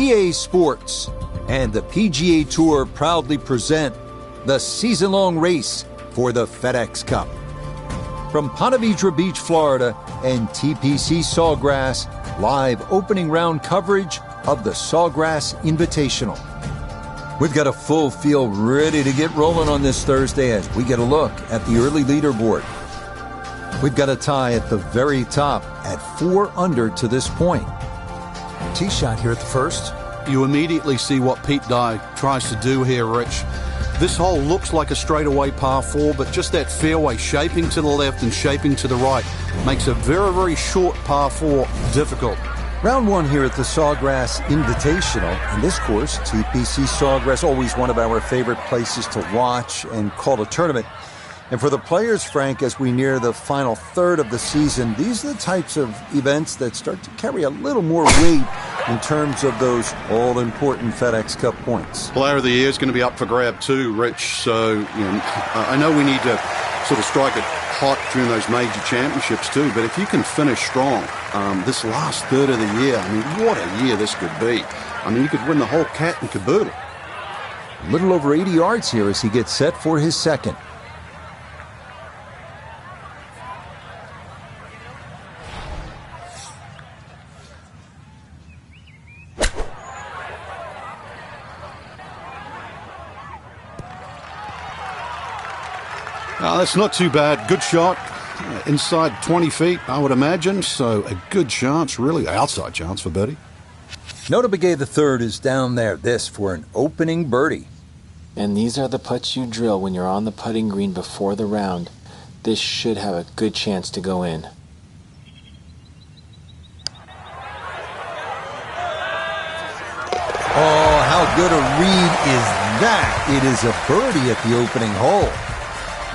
EA Sports and the PGA Tour proudly present the season-long race for the FedEx Cup. From Ponte Vedra Beach, Florida, and TPC Sawgrass, live opening round coverage of the Sawgrass Invitational. We've got a full field ready to get rolling on this Thursday as we get a look at the early leaderboard. We've got a tie at the very top at 4 under to this point. Tee shot here at the first. You immediately see what Pete Dye tries to do here, Rich. This hole looks like a straightaway par 4, but just that fairway shaping to the left and shaping to the right makes a very, very short par 4 difficult. Round 1 here at the Sawgrass Invitational. And this course, TPC Sawgrass, always one of our favorite places to watch and call a tournament. And for the players, Frank, as we near the final third of the season, these are the types of events that start to carry a little more weight in terms of those all-important FedEx Cup points. Player of the Year is going to be up for grab too, Rich. So, I know we need to sort of strike it hot during those major championships too, but if you can finish strong this last third of the year, I mean, what a year this could be. I mean, you could win the whole cat and caboodle. A little over 80 yards here as he gets set for his second. That's not too bad. Good shot. Inside 20 feet, I would imagine. So a good chance, really outside chance for birdie. Nota Begay the third is down there. This for an opening birdie. And these are the putts you drill when you're on the putting green before the round. This should have a good chance to go in. Oh, how good a read is that? It is a birdie at the opening hole.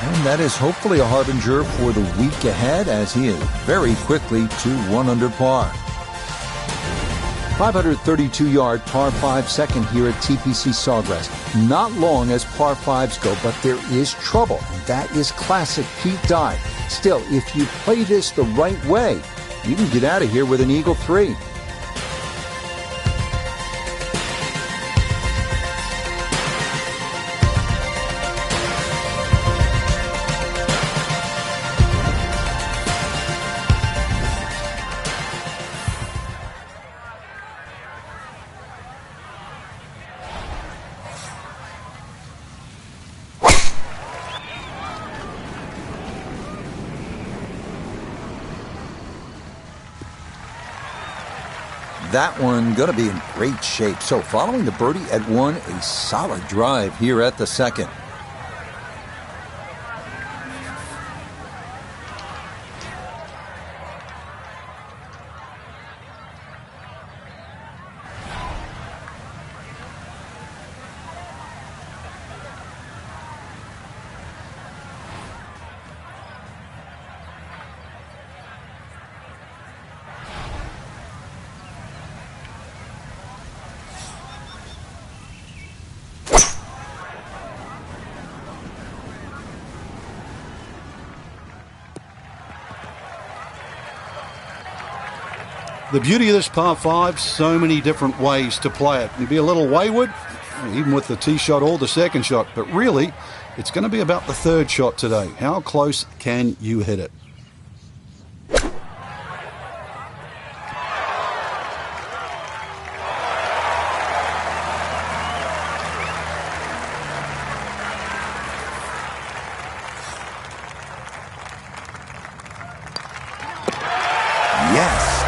And that is hopefully a harbinger for the week ahead as he is very quickly to 1 under par. 532-yard par 5 second here at TPC Sawgrass. Not long as par 5s go, but there is trouble. And that is classic Pete Dye. Still, if you play this the right way, you can get out of here with an eagle 3. That one going to be in great shape. So following the birdie at 1, a solid drive here at the second. The beauty of this par 5, so many different ways to play it. You'd be a little wayward, even with the tee shot or the second shot, but really, it's going to be about the third shot today. How close can you hit it?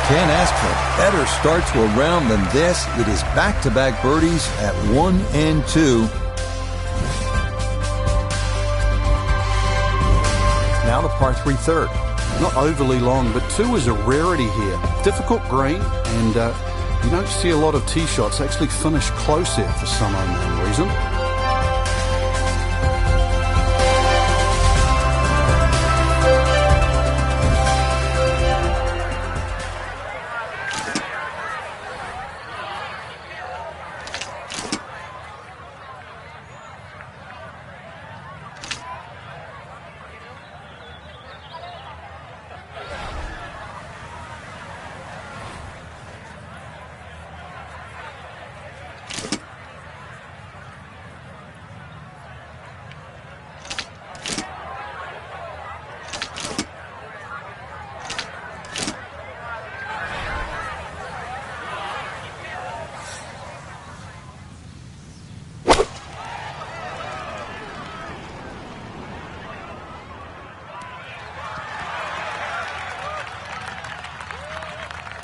Can't ask for a better start to a round than this. It is back-to-back birdies at 1 and 2. Now the par 3 third. Not overly long, but 2 is a rarity here. Difficult green, and you don't see a lot of tee shots actually finish close here for some unknown reason.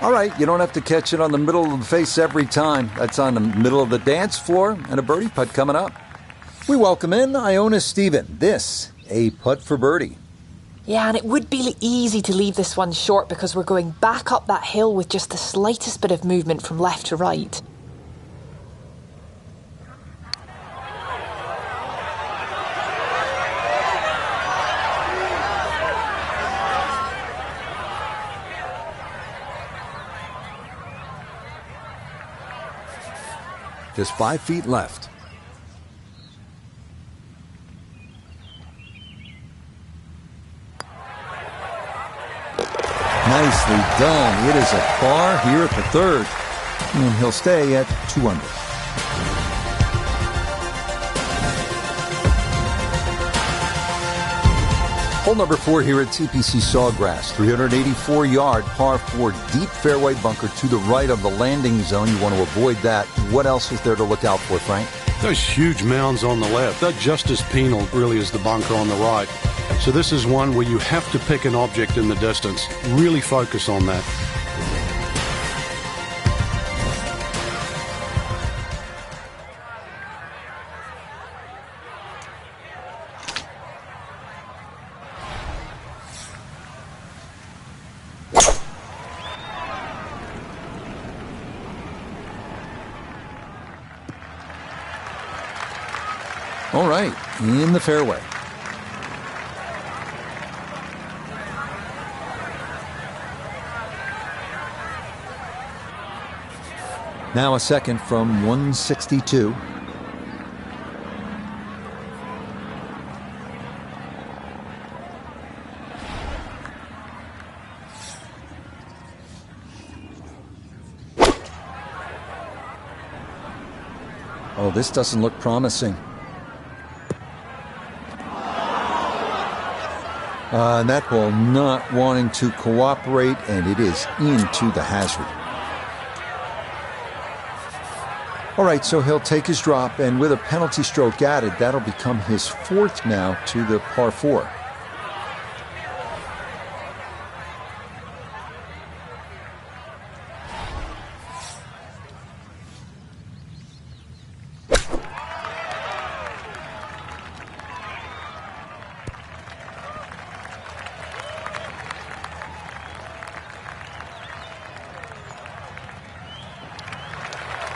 All right, you don't have to catch it on the middle of the face every time. That's on the middle of the dance floor, and a birdie putt coming up. We welcome in Iona Stephen. This, a putt for birdie. Yeah, and it would be easy to leave this one short because we're going back up that hill with just the slightest bit of movement from left to right. Just 5 feet left. Nicely done. It is a par here at the third. And he'll stay at 2 under. Hole number 4 here at TPC Sawgrass. 384-yard par 4 deep fairway bunker to the right of the landing zone. You want to avoid that. What else is there to look out for, Frank? Those huge mounds on the left, they're just as penal really as the bunker on the right. So this is one where you have to pick an object in the distance. Really focus on that. All right, in the fairway. Now a second from 162. Oh, this doesn't look promising. And that ball not wanting to cooperate, and it is into the hazard. All right, so he'll take his drop, and with a penalty stroke added, that'll become his 4th now to the par 4.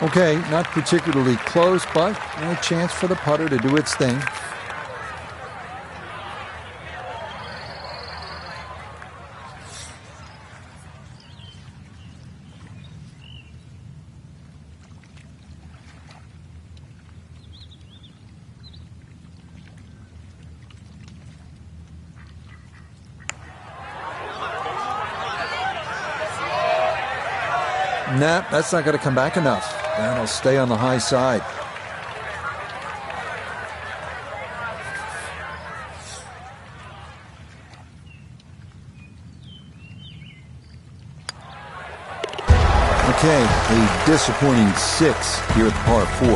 Okay, not particularly close, but a chance for the putter to do its thing. Nah, that's not going to come back enough. That'll stay on the high side. Okay, a disappointing 6 here at the par 4.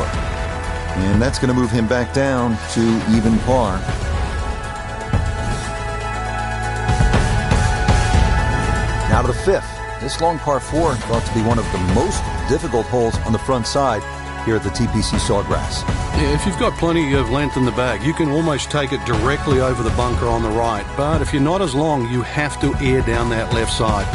And that's going to move him back down to even par. Now to the 5th. This long par 4 thought to be one of the most difficult holes on the front side here at the TPC Sawgrass. Yeah, if you've got plenty of length in the bag, you can almost take it directly over the bunker on the right. But if you're not as long, you have to air down that left side.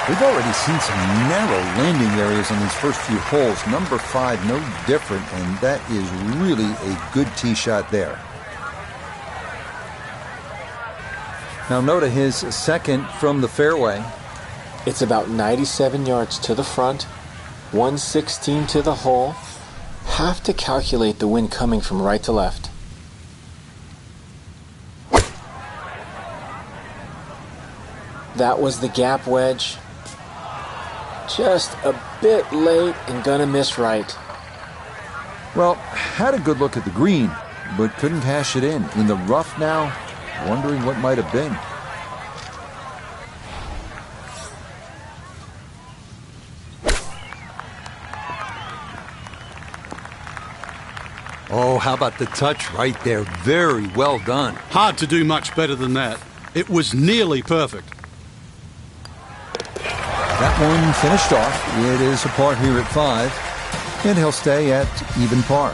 We've already seen some narrow landing areas on these first few holes. Number 5, no different, and that is really a good tee shot there. Now note his 2nd from the fairway. It's about 97 yards to the front, 116 to the hole. Have to calculate the wind coming from right to left. That was the gap wedge. Just a bit late and gonna miss right. Well, had a good look at the green. but couldn't cash it in. In the rough now, wondering what might have been. Oh, how about the touch right there? Very well done. Hard to do much better than that. It was nearly perfect. That one finished off. It is a par here at 5, and he'll stay at even par.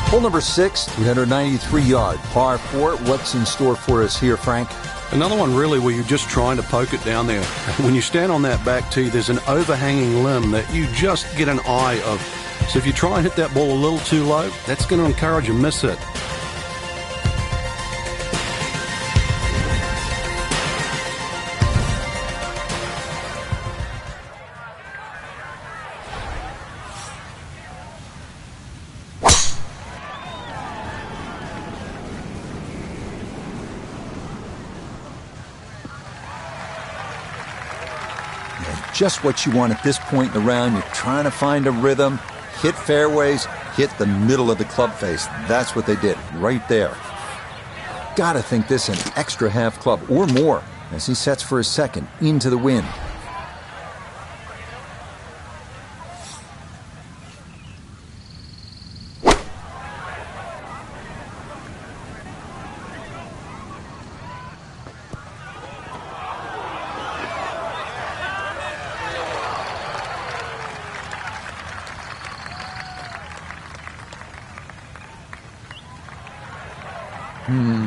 Hole number 6, 393-yard, par 4. What's in store for us here, Frank? Another one really where you're just trying to poke it down there. When you stand on that back tee, there's an overhanging limb that you just get an eye of. So if you try and hit that ball a little too low, that's going to encourage a miss hit. Just what you want at this point in the round. You're trying to find a rhythm, hit fairways, hit the middle of the club face. That's what they did right there. Gotta think this an extra half club or more as he sets for his second into the wind.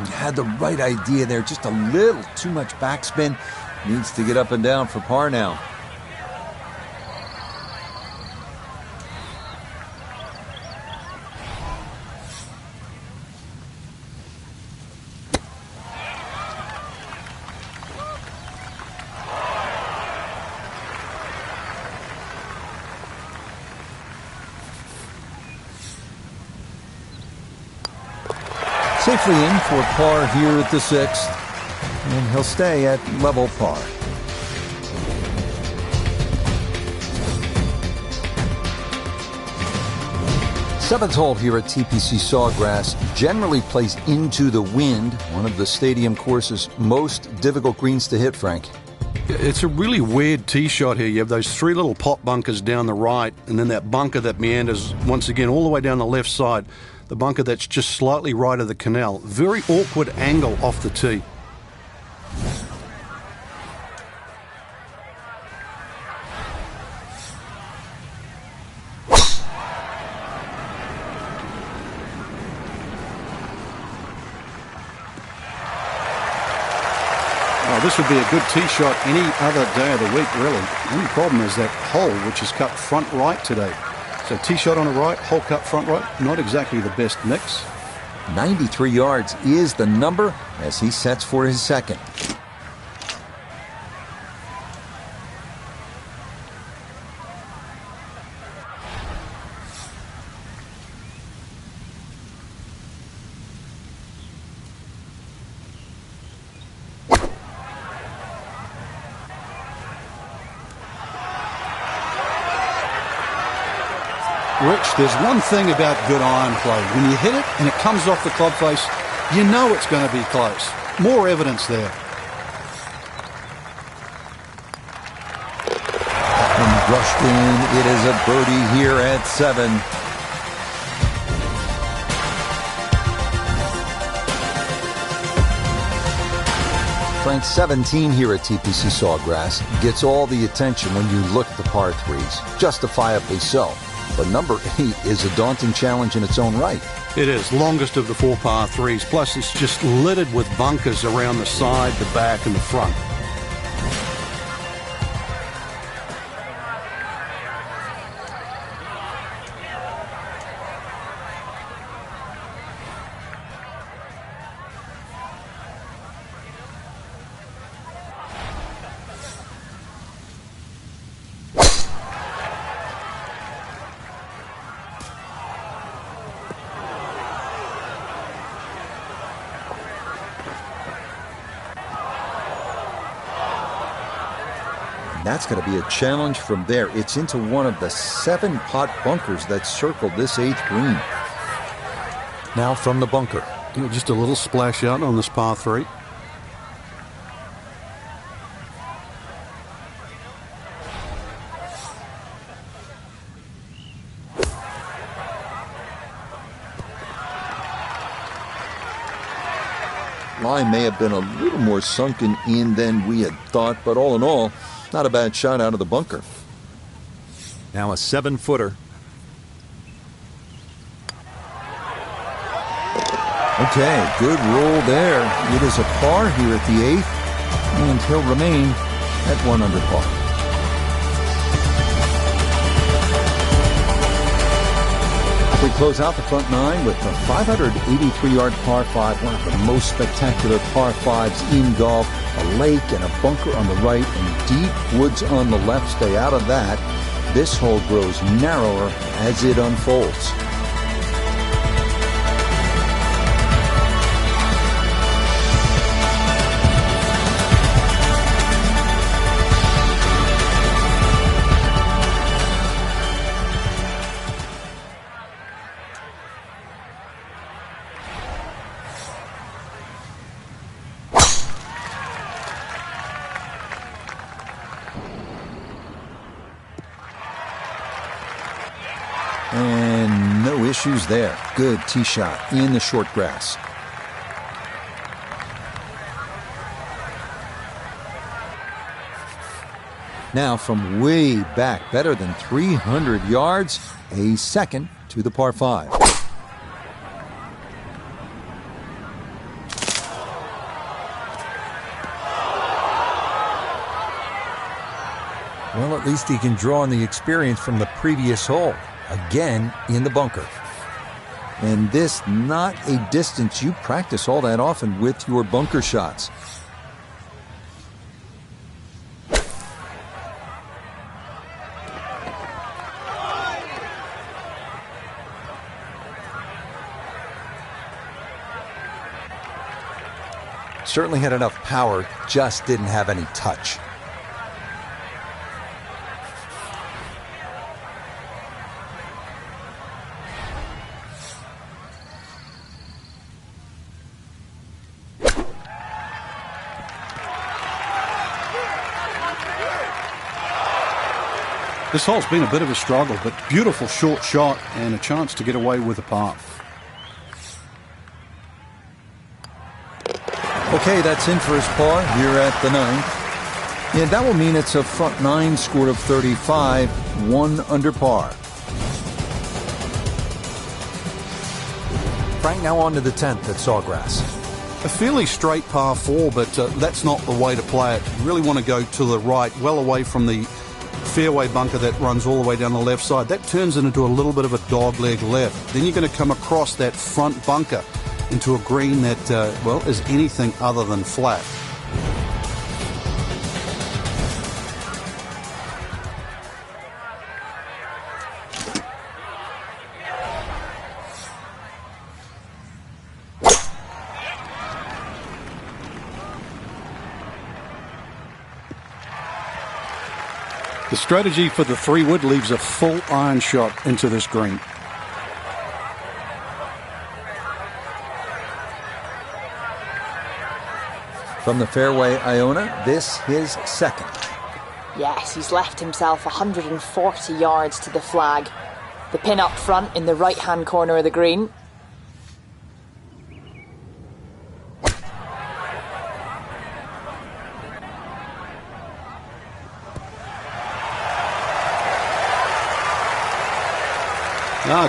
Had the right idea there, just a little too much backspin. Needs to get up and down for par now. Safely in for par here at the 6th, and he'll stay at level par. Seventh hole here at TPC Sawgrass generally plays into the wind, one of the stadium course's most difficult greens to hit, Frank. It's a really weird tee shot here. You have those 3 little pot bunkers down the right, and then that bunker that meanders once again all the way down the left side. The bunker that's just slightly right of the canal. Very awkward angle off the tee. Oh, this would be a good tee shot any other day of the week, really. The only problem is that hole, which is cut front right today. So tee shot on the right, hole cut front right, not exactly the best mix. 93 yards is the number as he sets for his second. Rich, there's one thing about good iron play. When you hit it and it comes off the club face, you know it's going to be close. More evidence there. And brushed in. It is a birdie here at 7. Frank, 17 here at TPC Sawgrass gets all the attention when you look at the par 3s, justifiably so. But number 8 is a daunting challenge in its own right. It is, longest of the 4 par 3s, plus it's just littered with bunkers around the side, the back, and the front. That's going to be a challenge from there. It's into one of the 7-pot bunkers that circled this 8th green. Now from the bunker. Just a little splash out on this par 3. Line may have been a little more sunken in than we had thought, but all in all, not a bad shot out of the bunker. Now a 7-footer. Okay, good roll there. It is a par here at the 8th, and he'll remain at 1 under par. We close out the front 9 with the 583-yard par 5, one of the most spectacular par 5s in golf. A lake and a bunker on the right and deep woods on the left. Stay out of that. This hole grows narrower as it unfolds. And no issues there. Good tee shot in the short grass. Now from way back, better than 300 yards, a second to the par 5. Well, at least he can draw on the experience from the previous hole. Again in the bunker. And this not a distance you practice all that often with your bunker shots. Certainly had enough power, just didn't have any touch. This hole's been a bit of a struggle, but beautiful short shot and a chance to get away with a par. Okay, that's in for his par here at the 9th. And that will mean it's a front 9 score of 35, 1 under par. Frank now on to the 10th at Sawgrass. A fairly straight par 4, but that's not the way to play it. You really want to go to the right, well away from the fairway bunker that runs all the way down the left side. That turns it into a little bit of a dogleg left. Then you're going to come across that front bunker into a green that, well, is anything other than flat. The strategy for the 3-wood leaves a full iron shot into this green. From the fairway, Iona, this his second. Yes, he's left himself 140 yards to the flag. The pin up front in the right-hand corner of the green.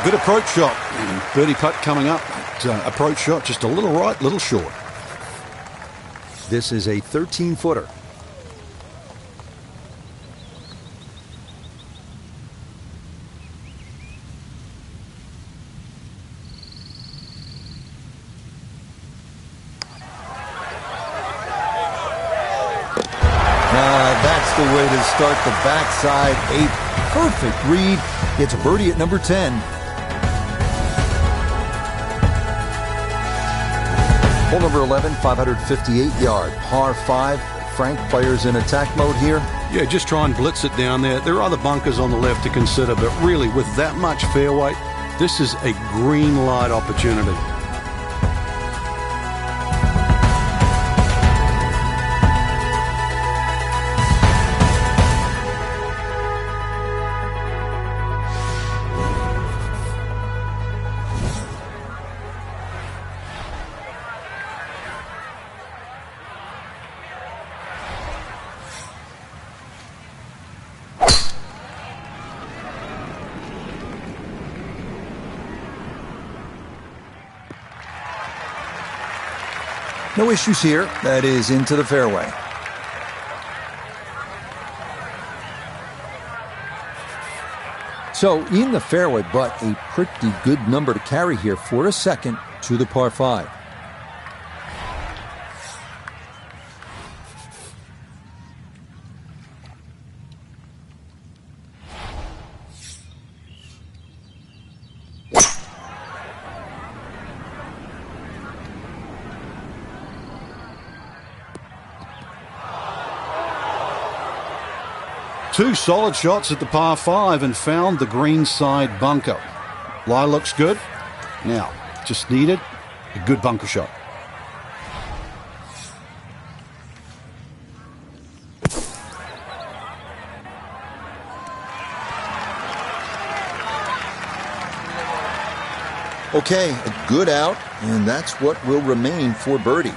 Good approach shot. And birdie putt coming up. Approach shot just a little right, little short. This is a 13-footer. That's the way to start the backside. A perfect read. It's a birdie at number 10. Hole number 11, 558-yard, par 5. Frank fires in attack mode here. Yeah, just try and blitz it down there. There are other bunkers on the left to consider, but really, with that much fairway, this is a green light opportunity. No issues here. That is into the fairway. So in the fairway, but a pretty good number to carry here for a second to the par 5. Two solid shots at the par 5 and found the green side bunker. Lie looks good. Now, just needed a good bunker shot. Okay, a good out, and that's what will remain for birdie.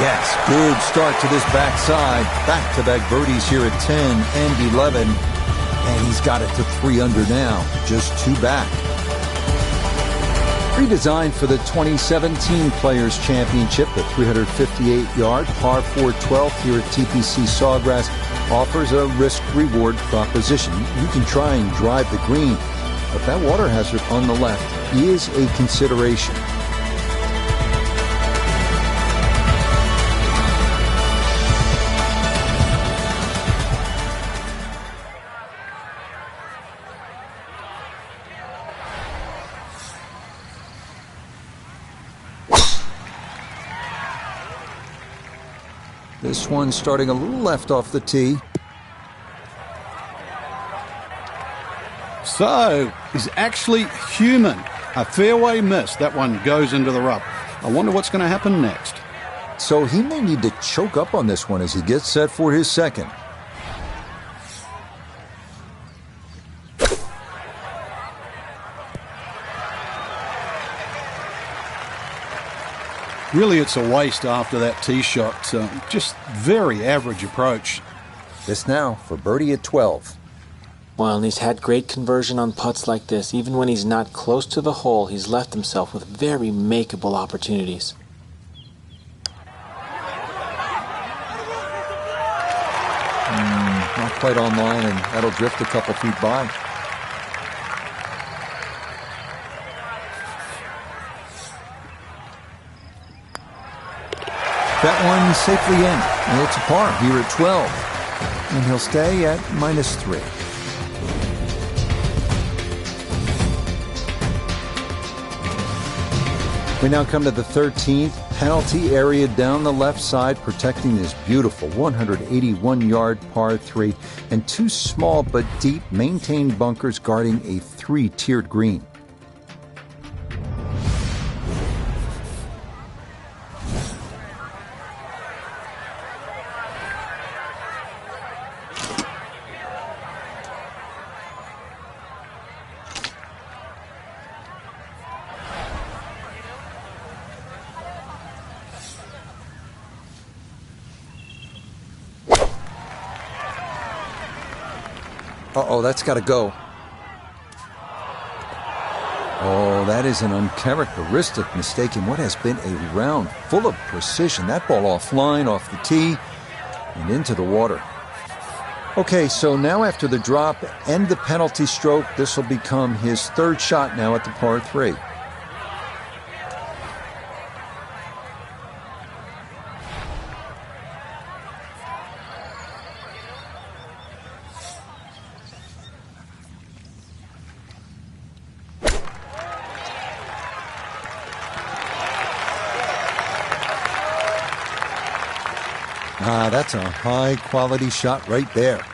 Yes, good start to this backside. Back-to-back birdies here at 10 and 11. And he's got it to 3 under now, just 2 back. Redesigned for the 2017 Players Championship, the 358-yard par 4 12 here at TPC Sawgrass offers a risk-reward proposition. You can try and drive the green, but that water hazard on the left is a consideration. This one starting a little left off the tee. So, he's actually human. A fairway miss. That one goes into the rough. I wonder what's going to happen next. So he may need to choke up on this one as he gets set for his second. Really, it's a waste after that tee shot. Just very average approach. This now for birdie at 12. Well, and he's had great conversion on putts like this. Even when he's not close to the hole, he's left himself with very makeable opportunities. Not quite online, and that'll drift a couple feet by. That one safely in, and it's a par here at 12. And he'll stay at -3. We now come to the 13th penalty area down the left side, protecting this beautiful 181-yard par 3, and 2 small but deep maintained bunkers guarding a 3-tiered green. Uh-oh, that's got to go. Oh, that is an uncharacteristic mistake in what has been a round full of precision. That ball offline, off the tee, and into the water. Okay, so now after the drop and the penalty stroke, this will become his 3rd shot now at the par 3. That's a high-quality shot right there.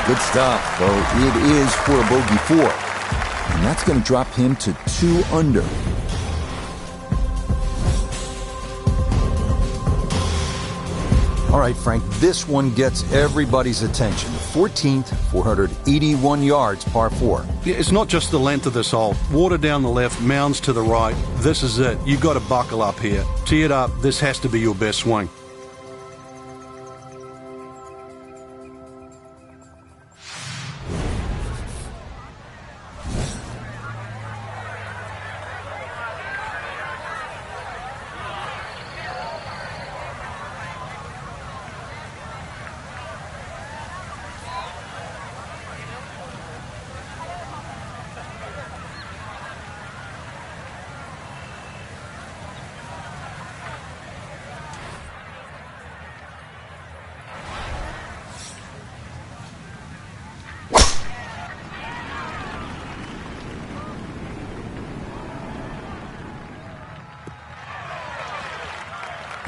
Good stuff, though it is for a bogey 4. And that's going to drop him to 2 under. All right, Frank, this one gets everybody's attention. 14th, 481 yards, par 4. Yeah, it's not just the length of this hole. Water down the left, mounds to the right. This is it. You've got to buckle up here. Tee it up. This has to be your best swing.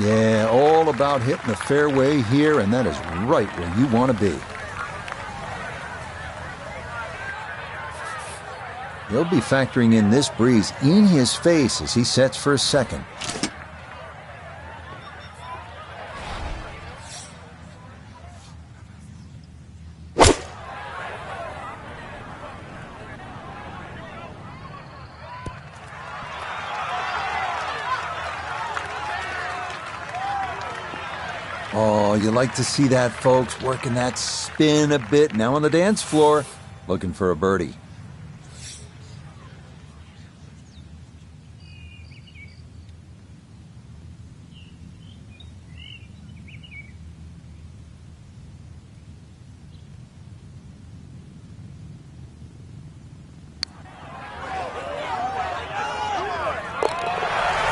Yeah, all about hitting the fairway here, and that is right where you want to be. He'll be factoring in this breeze in his face as he sets for a second. Oh, you like to see that, folks, working that spin a bit. Now on the dance floor, looking for a birdie.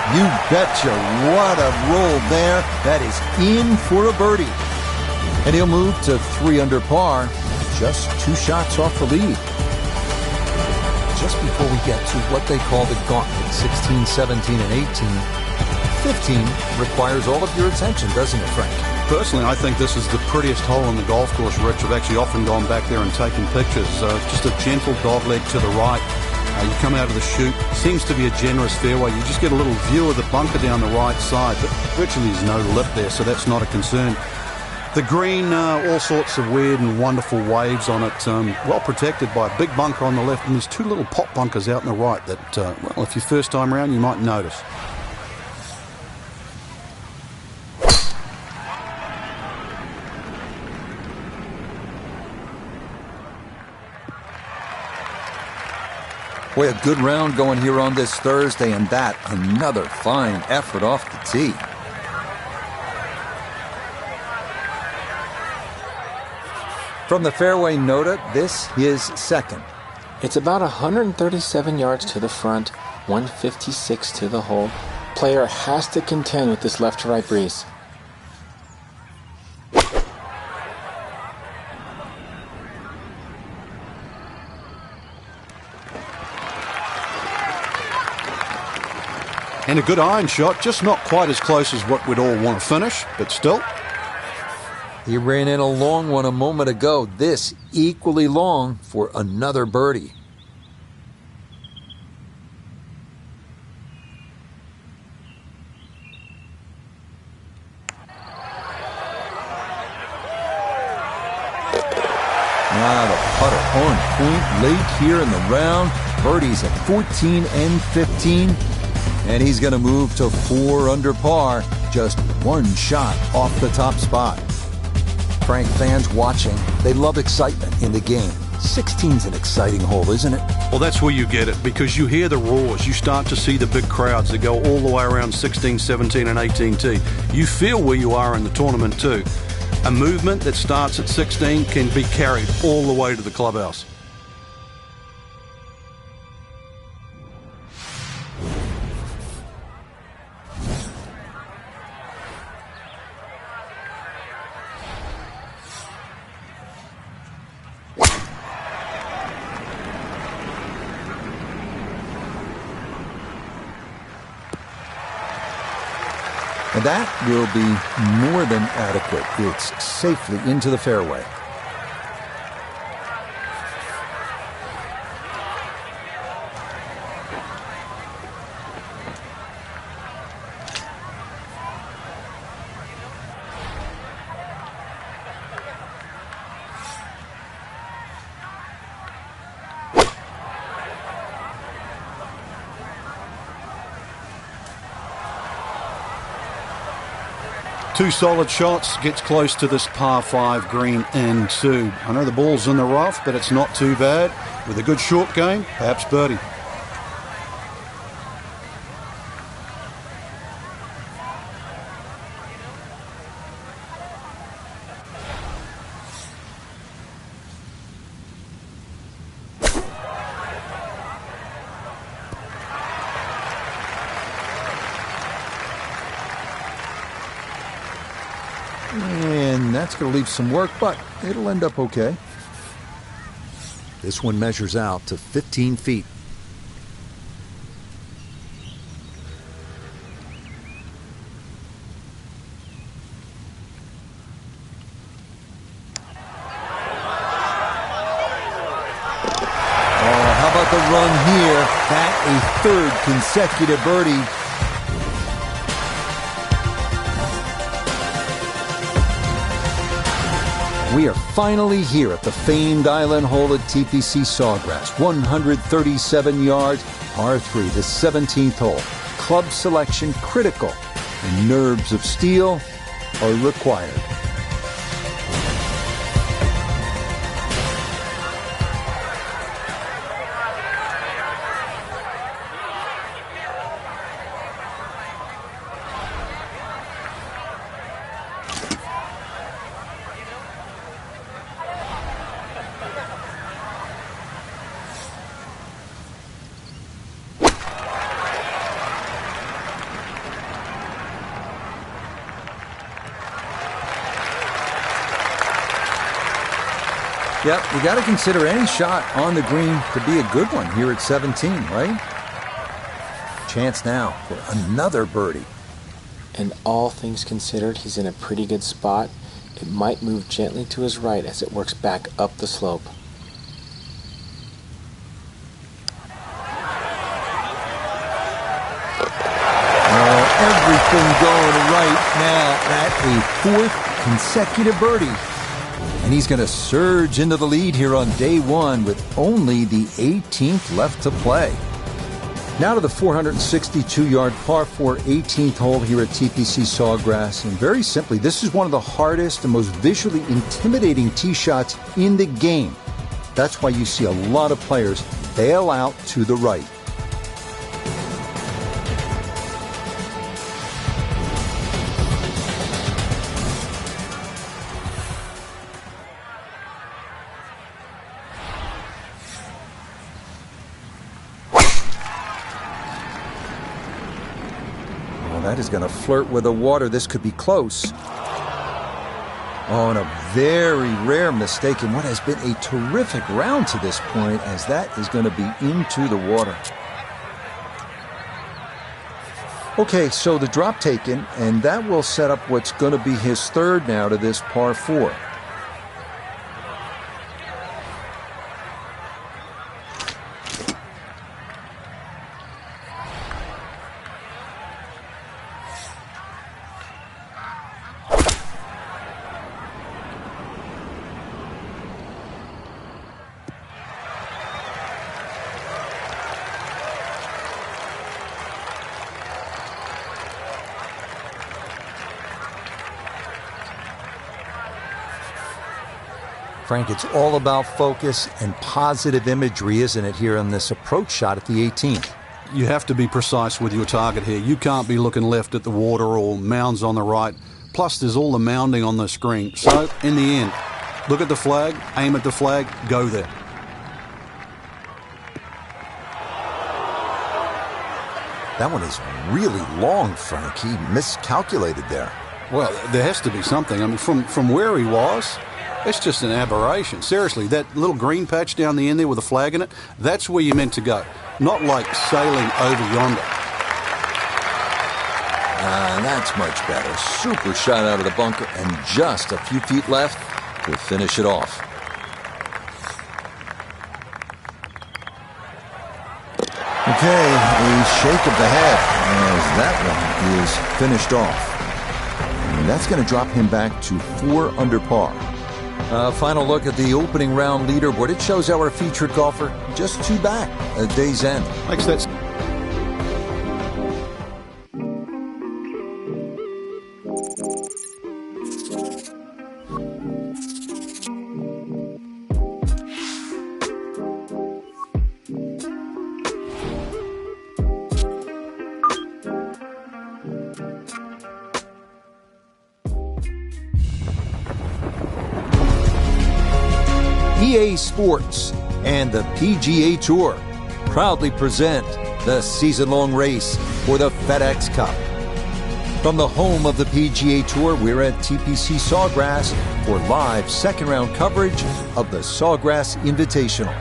You betcha, what a roll there. That is in for a birdie. And he'll move to 3 under par, just 2 shots off the lead. Just before we get to what they call the gauntlet, 16, 17, and 18, 15 requires all of your attention, doesn't it, Frank? Personally, I think this is the prettiest hole on the golf course, Rich. I've actually often gone back there and taken pictures. Just a gentle dogleg to the right. You come out of the chute, seems to be a generous fairway. You just get a little view of the bunker down the right side, but virtually there's no lip there, so that's not a concern. The green, all sorts of weird and wonderful waves on it, well protected by a big bunker on the left, and there's 2 little pop bunkers out on the right that, well, if you're first time around, you might notice. Boy, a good round going here on this Thursday, and that another fine effort off the tee. From the fairway nota, this is second. It's about 137 yards to the front, 156 to the hole. Player has to contend with this left to right breeze. And a good iron shot, just not quite as close as what we'd all want to finish, but still. He ran in a long one a moment ago. This equally long for another birdie. Now the putter on point late here in the round. Birdies at 14 and 15. And he's going to move to 4 under par, just 1 shot off the top spot. Frank, fans watching, they love excitement in the game. 16's an exciting hole, isn't it? Well, that's where you get it, because you hear the roars. You start to see the big crowds that go all the way around 16, 17, and 18T. You feel where you are in the tournament, too. A movement that starts at 16 can be carried all the way to the clubhouse. And that will be more than adequate. It's safely into the fairway. Two solid shots, gets close to this par 5 green in 2. I know the ball's in the rough, but it's not too bad. With a good short game, perhaps birdie. And that's going to leave some work, but it'll end up okay. This one measures out to 15 feet. Oh, how about the run here? That a third consecutive birdie. We are finally here at the famed island hole at TPC Sawgrass. 137 yards, par 3, the 17th hole. Club selection critical, and nerves of steel are required. Yep, you got to consider any shot on the green to be a good one here at 17, right? Chance now for another birdie. And all things considered, he's in a pretty good spot. It might move gently to his right as it works back up the slope. Everything going right now at a 4th consecutive birdie. And he's going to surge into the lead here on day 1 with only the 18th left to play. Now to the 462-yard par 4 18th hole here at TPC Sawgrass. And very simply, this is one of the hardest and most visually intimidating tee shots in the game. That's why you see a lot of players bail out to the right. That is going to flirt with the water. This could be close. Oh, and a very rare mistake in what has been a terrific round to this point, as that is going to be into the water. Okay, so the drop taken, and that will set up what's going to be his 3rd now to this par 4. Frank, it's all about focus and positive imagery, isn't it, here on this approach shot at the 18th? You have to be precise with your target here. You can't be looking left at the water or mounds on the right. Plus, there's all the mounding on the screen. So, in the end, look at the flag, aim at the flag, go there. That one is really long, Frank. He miscalculated there. Well, there has to be something. I mean, from where he was, it's just an aberration. Seriously, that little green patch down the end there with a flag in it, that's where you're meant to go. Not like sailing over yonder. That's much better. Super shot out of the bunker and just a few feet left to finish it off. Okay, a shake of the head as that one is finished off. And that's going to drop him back to 4 under par. Final look at the opening round leaderboard. It shows our featured golfer just 2 back at day's end. Makes that. EA Sports and the PGA Tour proudly present the season-long race for the FedEx Cup. From the home of the PGA Tour, we're at TPC Sawgrass for live second-round coverage of the Sawgrass Invitational.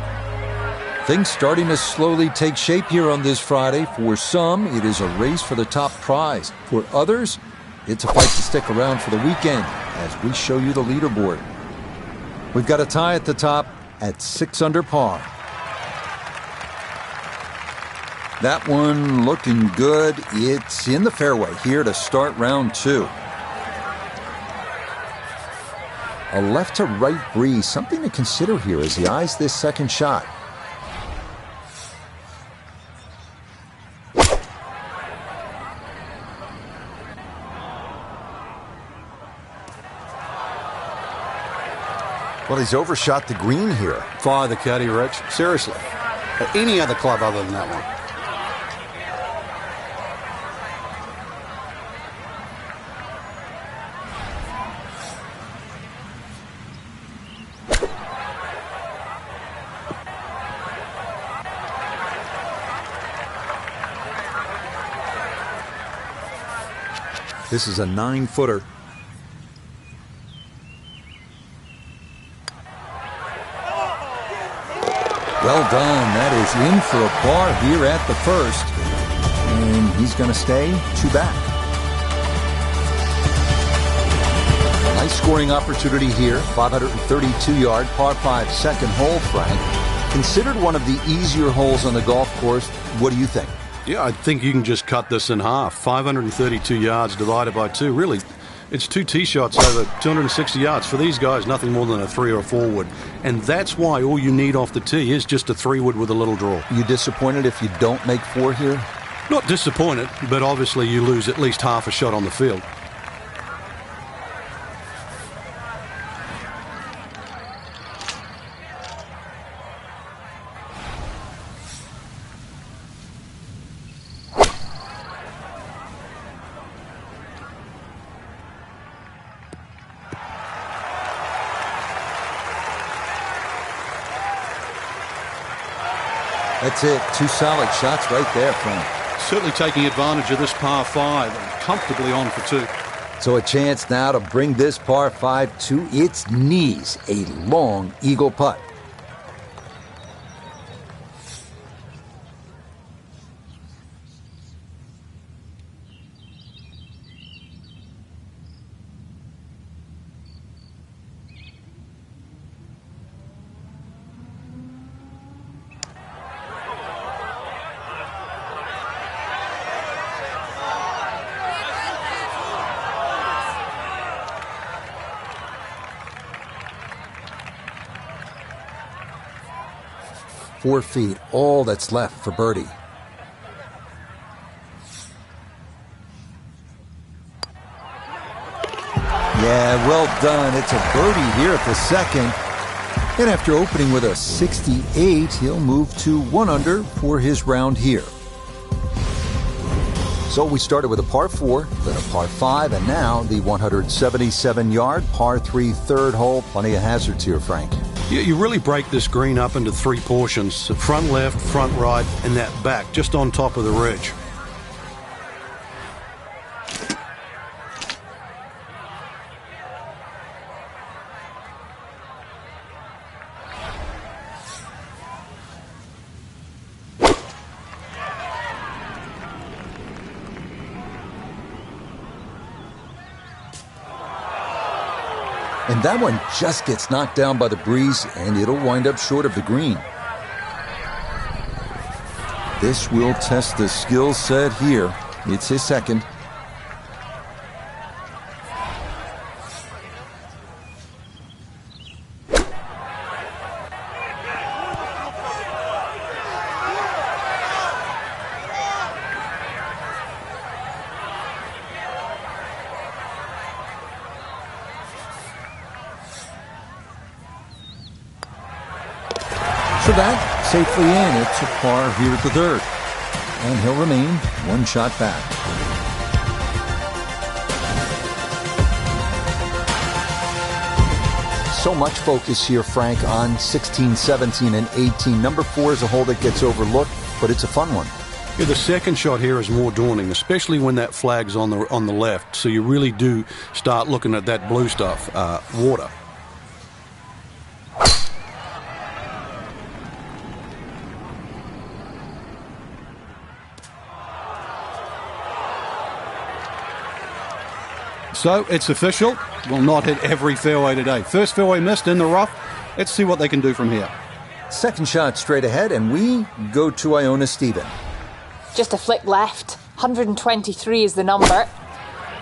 Things starting to slowly take shape here on this Friday. For some, it is a race for the top prize. For others, it's a fight to stick around for the weekend as we show you the leaderboard. We've got a tie at the top at 6 under par. That one looking good. It's in the fairway here to start round 2. A left to right breeze, something to consider here as he eyes this second shot. Well, he's overshot the green here. Fire the caddy, Rich. Seriously. Any other club other than that one. This is a 9-footer. Well done. That is in for a par here at the first. And he's going to stay 2 back. Nice scoring opportunity here. 532-yard par 5 second hole, Frank. Considered one of the easier holes on the golf course. What do you think? Yeah, I think you can just cut this in half. 532 yards divided by 2. Really, it's 2 tee shots over 260 yards. For these guys, nothing more than a 3 or a 4 wood. And that's why all you need off the tee is just a 3 wood with a little draw. You disappointed if you don't make 4 here? Not disappointed, but obviously you lose at least half a shot on the field. That's it. 2 solid shots right there, Frank. Certainly taking advantage of this par 5 and comfortably on for 2. So a chance now to bring this par 5 to its knees. A long eagle putt. Four feet, all that's left for birdie. Yeah, well done. It's a birdie here at the second. And after opening with a 68, he'll move to 1 under for his round here. So we started with a par 4, then a par 5, and now the 177-yard par 3 third hole. Plenty of hazards here, Frank. Yeah, you really break this green up into 3 portions. Front left, front right, and that back, just on top of the ridge. And that one just gets knocked down by the breeze, and it'll wind up short of the green. This will test the skill set here. It's his second. So that, safely in, it's a par here at the third. And he'll remain one shot back. So much focus here, Frank, on 16, 17, and 18. Number 4 is a hole that gets overlooked, but it's a fun one. Yeah, the second shot here is more daunting, especially when that flag's on the left. So you really do start looking at that blue stuff, water. So it's official. Will not hit every fairway today. First fairway missed in the rough. Let's see what they can do from here. Second shot straight ahead, and we go to Iona Stephen. Just a flick left. 123 is the number.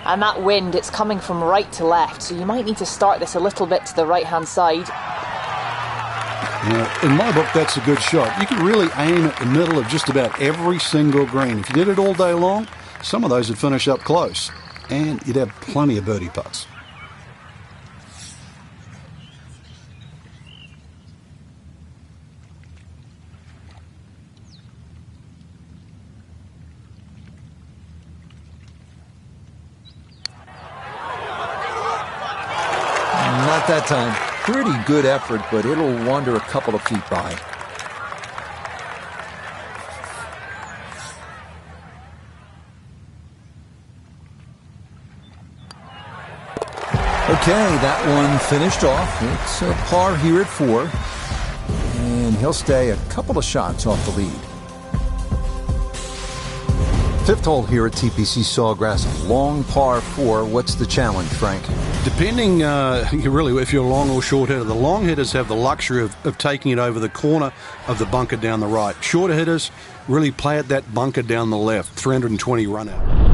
And that wind, it's coming from right to left, so you might need to start this a little bit to the right-hand side. Now, in my book, that's a good shot. You can really aim at the middle of just about every single green. If you did it all day long, some of those would finish up close. And you'd have plenty of birdie putts. Not that time. Pretty good effort, but it'll wander a couple of feet by. Okay, that one finished off. It's a par here at 4. And he'll stay a couple of shots off the lead. Fifth hole here at TPC Sawgrass, long par 4. What's the challenge, Frank? Depending, really, if you're a long or short hitter, the long hitters have the luxury of taking it over the corner of the bunker down the right. Shorter hitters really play at that bunker down the left, 320 run out.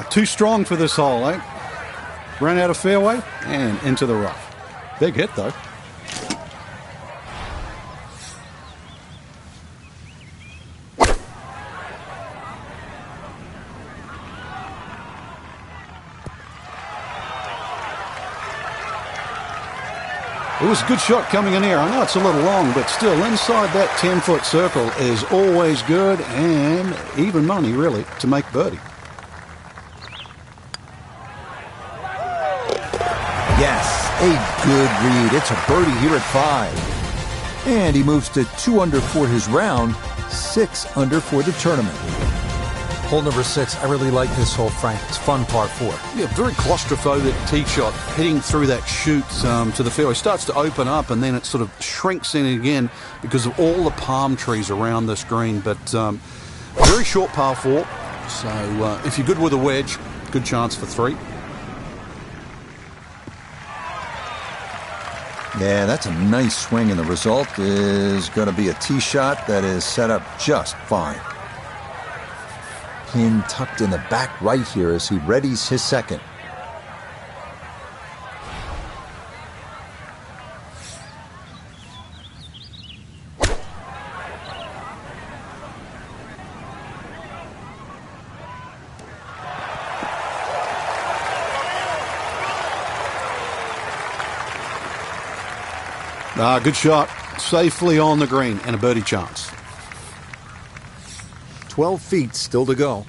Too strong for this hole, eh? Ran out of fairway and into the rough. Big hit, though. It was a good shot coming in here. I know it's a little long, but still inside that 10-foot circle is always good and even money, really, to make birdie. Yes, a good read. It's a birdie here at 5. And he moves to 2 under for his round, 6 under for the tournament. Hole number 6, I really like this hole, Frank. It's fun, par 4. Yeah, very claustrophobic tee shot, heading through that chute to the fairway. Starts to open up and then it sort of shrinks in again because of all the palm trees around this green. But very short par 4. So if you're good with a wedge, good chance for 3. Yeah, that's a nice swing, and the result is going to be a tee shot that is set up just fine. Pin tucked in the back right here as he readies his second. Good shot. Safely on the green and a birdie chance. 12 feet still to go.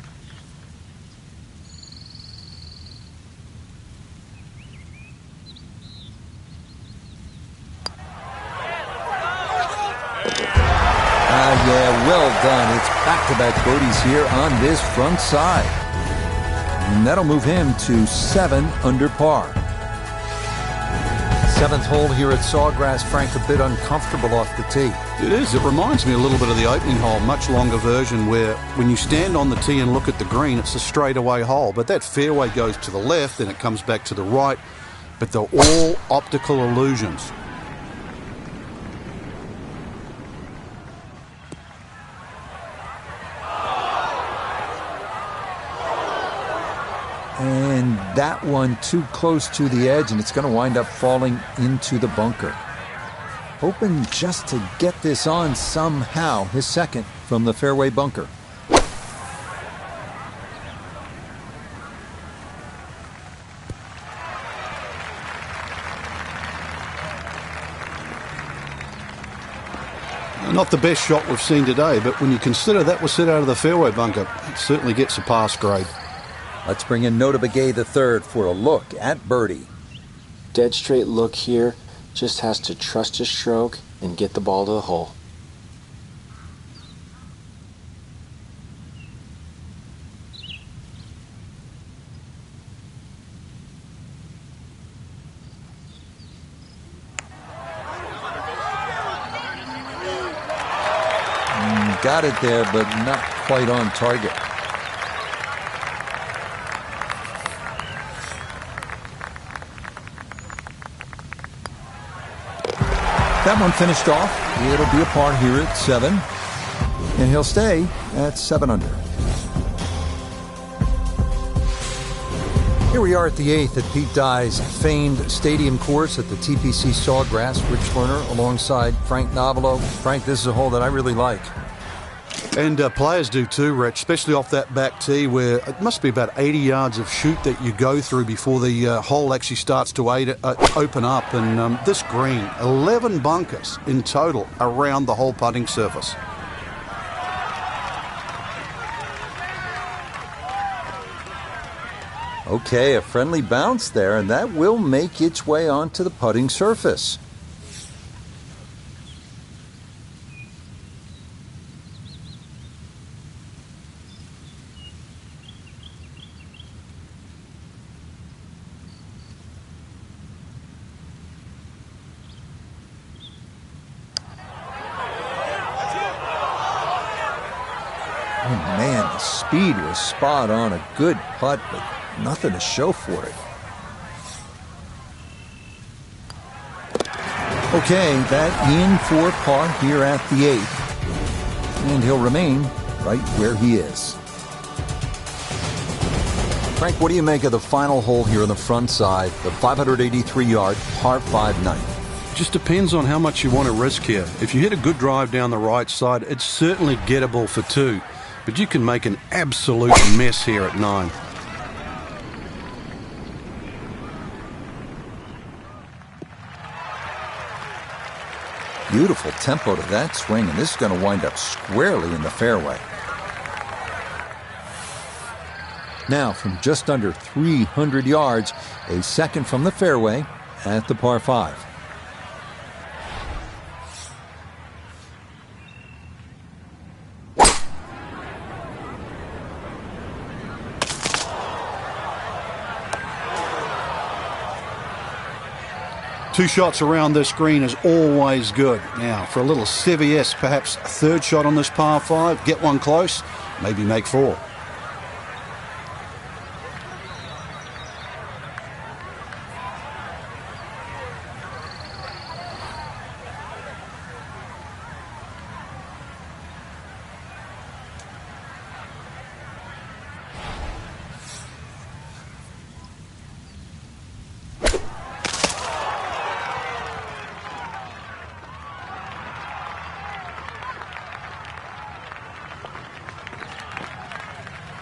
Yeah, well done. It's back-to-back birdies here on this front side. And that'll move him to 7 under par. 7th hole here at Sawgrass. Frank, a bit uncomfortable off the tee. It is. It reminds me a little bit of the opening hole, much longer version, where when you stand on the tee and look at the green, it's a straightaway hole. But that fairway goes to the left and it comes back to the right. But they're all optical illusions. And that one too close to the edge, and it's going to wind up falling into the bunker. Hoping just to get this on somehow, his second from the fairway bunker. Not the best shot we've seen today, but when you consider that was set out of the fairway bunker, it certainly gets a pass grade. Let's bring in Nota Begay the third for a look at birdie. Dead straight look here. Just has to trust his stroke and get the ball to the hole. Got it there, but not quite on target. That one finished off. It'll be a par here at 7. And he'll stay at 7 under. Here we are at the 8th at Pete Dye's famed stadium course at the TPC Sawgrass. Rich Lerner alongside Frank Novelo. Frank, this is a hole that I really like. And players do too, Rich, especially off that back tee where it must be about 80 yards of shoot that you go through before the hole actually starts to open up. And this green, 11 bunkers in total around the whole putting surface. Okay, a friendly bounce there, and that will make its way onto the putting surface. Oh man, the speed was spot on. A good putt, but nothing to show for it. Okay, that in for par here at the 8th. And he'll remain right where he is. Frank, what do you make of the final hole here on the front side, the 583-yard par 5 ninth? Just depends on how much you want to risk here. If you hit a good drive down the right side, it's certainly gettable for 2. But you can make an absolute mess here at 9. Beautiful tempo to that swing, and this is going to wind up squarely in the fairway. Now, from just under 300 yards, a second from the fairway at the par 5. Two shots around this green is always good. Now, for a little CVS, perhaps a third shot on this par 5, get one close, maybe make 4.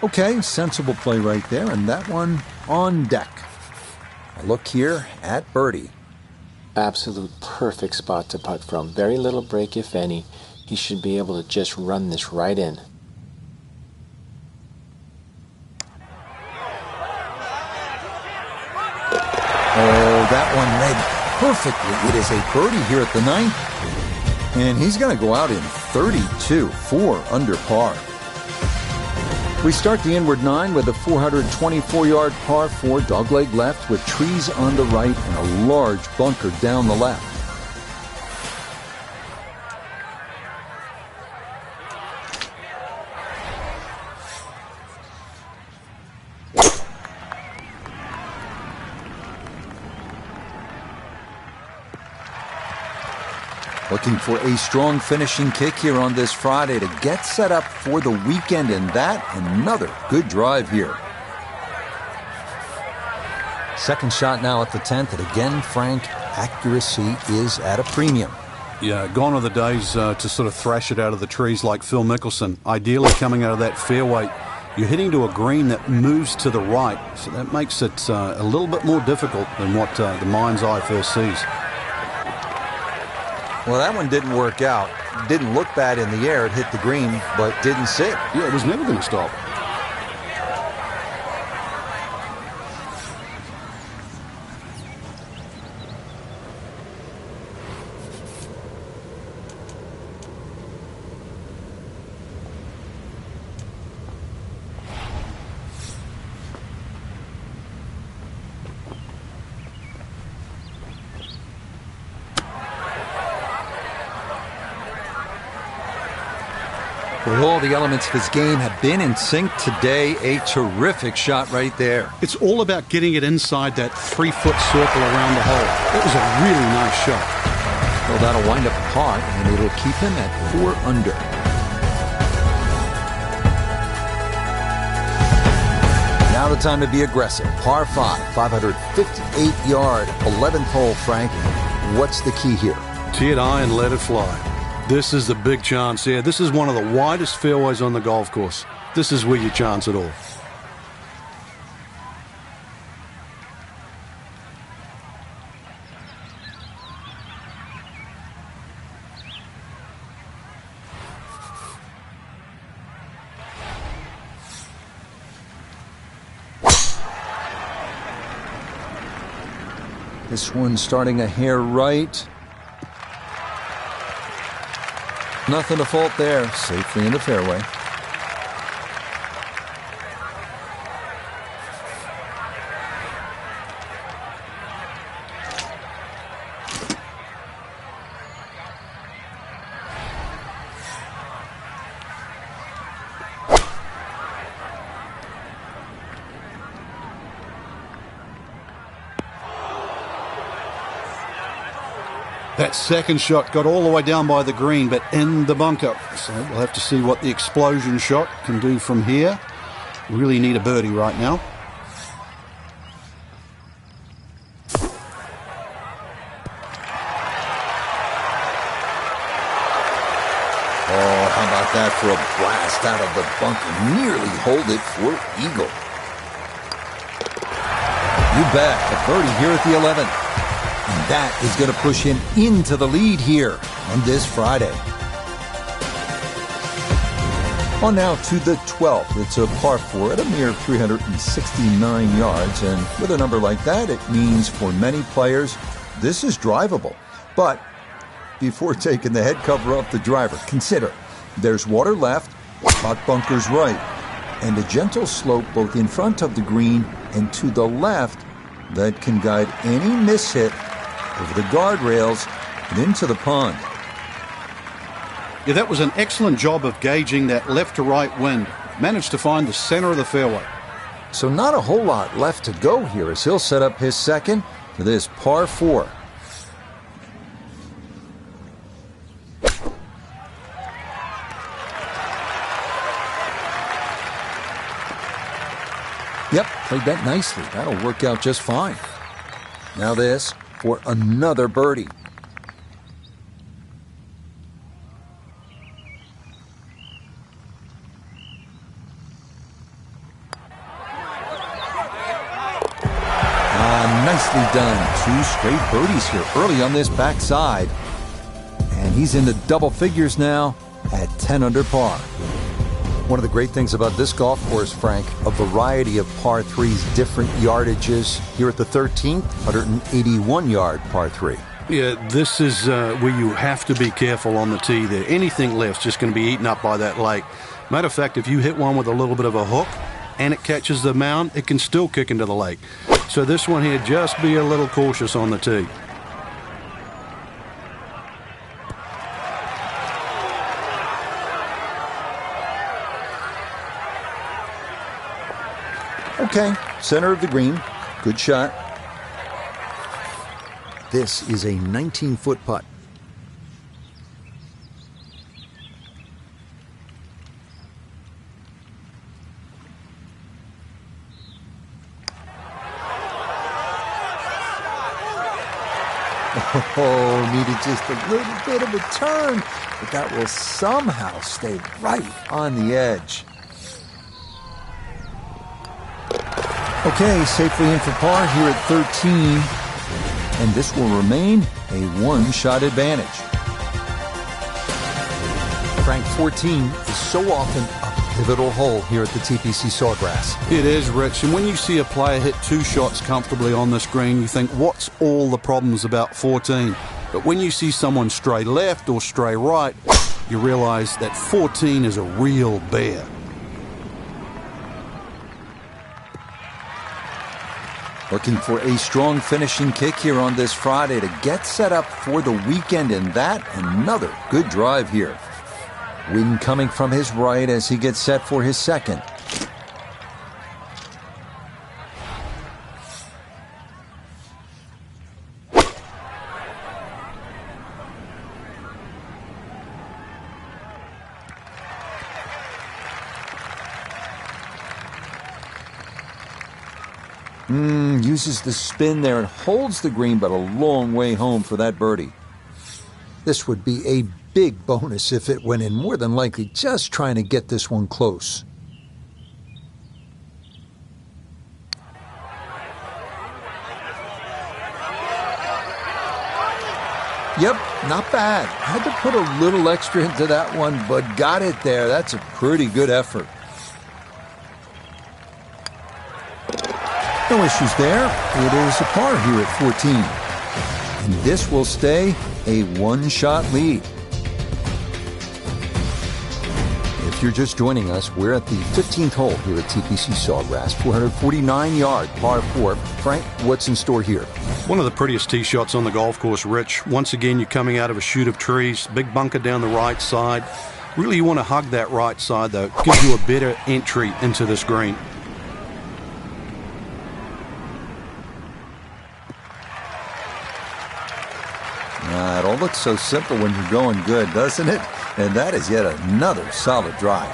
Okay, sensible play right there, and that one on deck. A look here at birdie. Absolute perfect spot to putt from. Very little break, if any. He should be able to just run this right in. Oh, that one led perfectly. It is a birdie here at the 9th, and he's going to go out in 32, 4 under par. We start the inward 9 with a 424-yard par 4 dogleg left with trees on the right and a large bunker down the left. Looking for a strong finishing kick here on this Friday to get set up for the weekend, and that another good drive here. Second shot now at the 10th, and again, Frank, accuracy is at a premium. Yeah, gone are the days to sort of thrash it out of the trees like Phil Mickelson. Ideally, coming out of that fairway, you're hitting to a green that moves to the right, so that makes it a little bit more difficult than what the mind's eye first sees. Well, that one didn't work out. Didn't look bad in the air. It hit the green, but didn't sit. Yeah, it was never going to stop. But all the elements of his game have been in sync today. A terrific shot right there. It's all about getting it inside that 3-foot circle around the hole. It was a really nice shot. Well, that'll wind up a par, and it'll keep him at 4 under. Now the time to be aggressive. Par 5, 558-yard, 11th hole, Frank. What's the key here? Tee it high and let it fly. This is the big chance here. This is one of the widest fairways on the golf course. This is where you chance it all. This one starting a hair right. Nothing to fault there. Safely in the fairway. That second shot got all the way down by the green, but in the bunker. So we'll have to see what the explosion shot can do from here. Really need a birdie right now. Oh, how about that for a blast out of the bunker? Nearly hold it for eagle. You bet. A birdie here at the 11th. And that is going to push him into the lead here on this Friday. On now to the 12th. It's a par 4 at a mere 369 yards. And with a number like that, it means for many players, this is drivable. But before taking the head cover off the driver, consider there's water left, hot bunkers right, and a gentle slope both in front of the green and to the left that can guide any mishit over the guardrails and into the pond. Yeah, that was an excellent job of gauging that left to right wind. Managed to find the center of the fairway. So not a whole lot left to go here as he'll set up his second for this par 4. Yep, played that nicely. That'll work out just fine. Now this for another birdie. Nicely done. 2 straight birdies here early on this backside. And he's into double figures now at 10 under par. One of the great things about this golf course, Frank, a variety of par 3s, different yardages. Here at the 13th, 181-yard par 3. Yeah, this is where you have to be careful on the tee there. Anything left's just going to be eaten up by that lake. Matter of fact, if you hit one with a little bit of a hook and it catches the mound, it can still kick into the lake. So this one here, just be a little cautious on the tee. Okay, center of the green. Good shot. This is a 19-foot putt. Oh, needed just a little bit of a turn, but that will somehow stay right on the edge. Okay, safely in for par here at 13, and this will remain a one-shot advantage. Frank, 14 is so often a pivotal hole here at the TPC Sawgrass. It is, Rich, and when you see a player hit 2 shots comfortably on this green, you think, what's all the problems about 14? But when you see someone stray left or stray right, you realize that 14 is a real bear. Looking for a strong finishing kick here on this Friday to get set up for the weekend, and that another good drive here. Wind coming from his right as he gets set for his second. Uses the spin there and holds the green, but a long way home for that birdie. This would be a big bonus if it went in, more than likely just trying to get this one close. Yep, not bad. Had to put a little extra into that one, but got it there. That's a pretty good effort. No issues there. It is a par here at 14. And this will stay a one-shot lead. If you're just joining us, we're at the 15th hole here at TPC Sawgrass, 449-yard par 4. Frank, what's in store here? One of the prettiest tee shots on the golf course, Rich. Once again, you're coming out of a chute of trees, big bunker down the right side. Really, you want to hug that right side, though. It gives you a better entry into this green. It all looks so simple when you're going good, doesn't it? And that is yet another solid drive.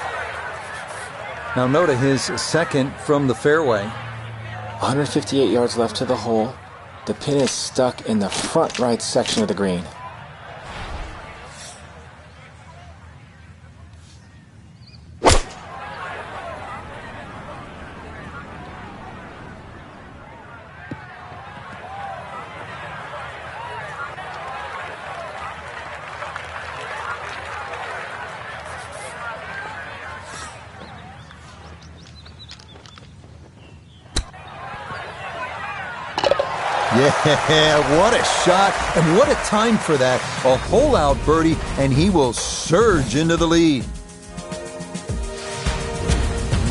Now Noda, his second from the fairway. 158 yards left to the hole. The pin is stuck in the front right section of the green. Yeah, what a shot, and what a time for that. A hole-out birdie, and he will surge into the lead.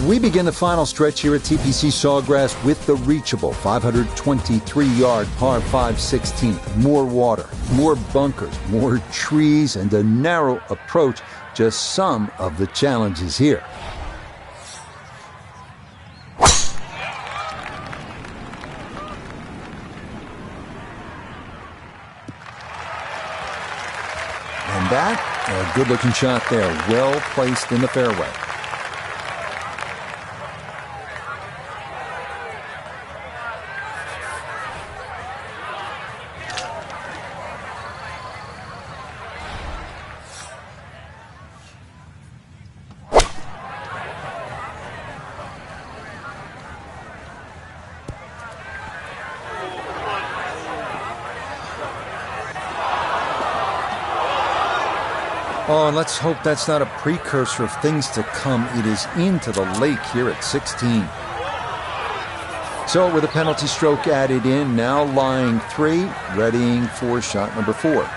We begin the final stretch here at TPC Sawgrass with the reachable 523-yard par 5 16th. More water, more bunkers, more trees, and a narrow approach. Just some of the challenges here. That, a good-looking shot there, well placed in the fairway. Oh, and let's hope that's not a precursor of things to come. It is into the lake here at 16. So with a penalty stroke added in, now lying 3, readying for shot number 4.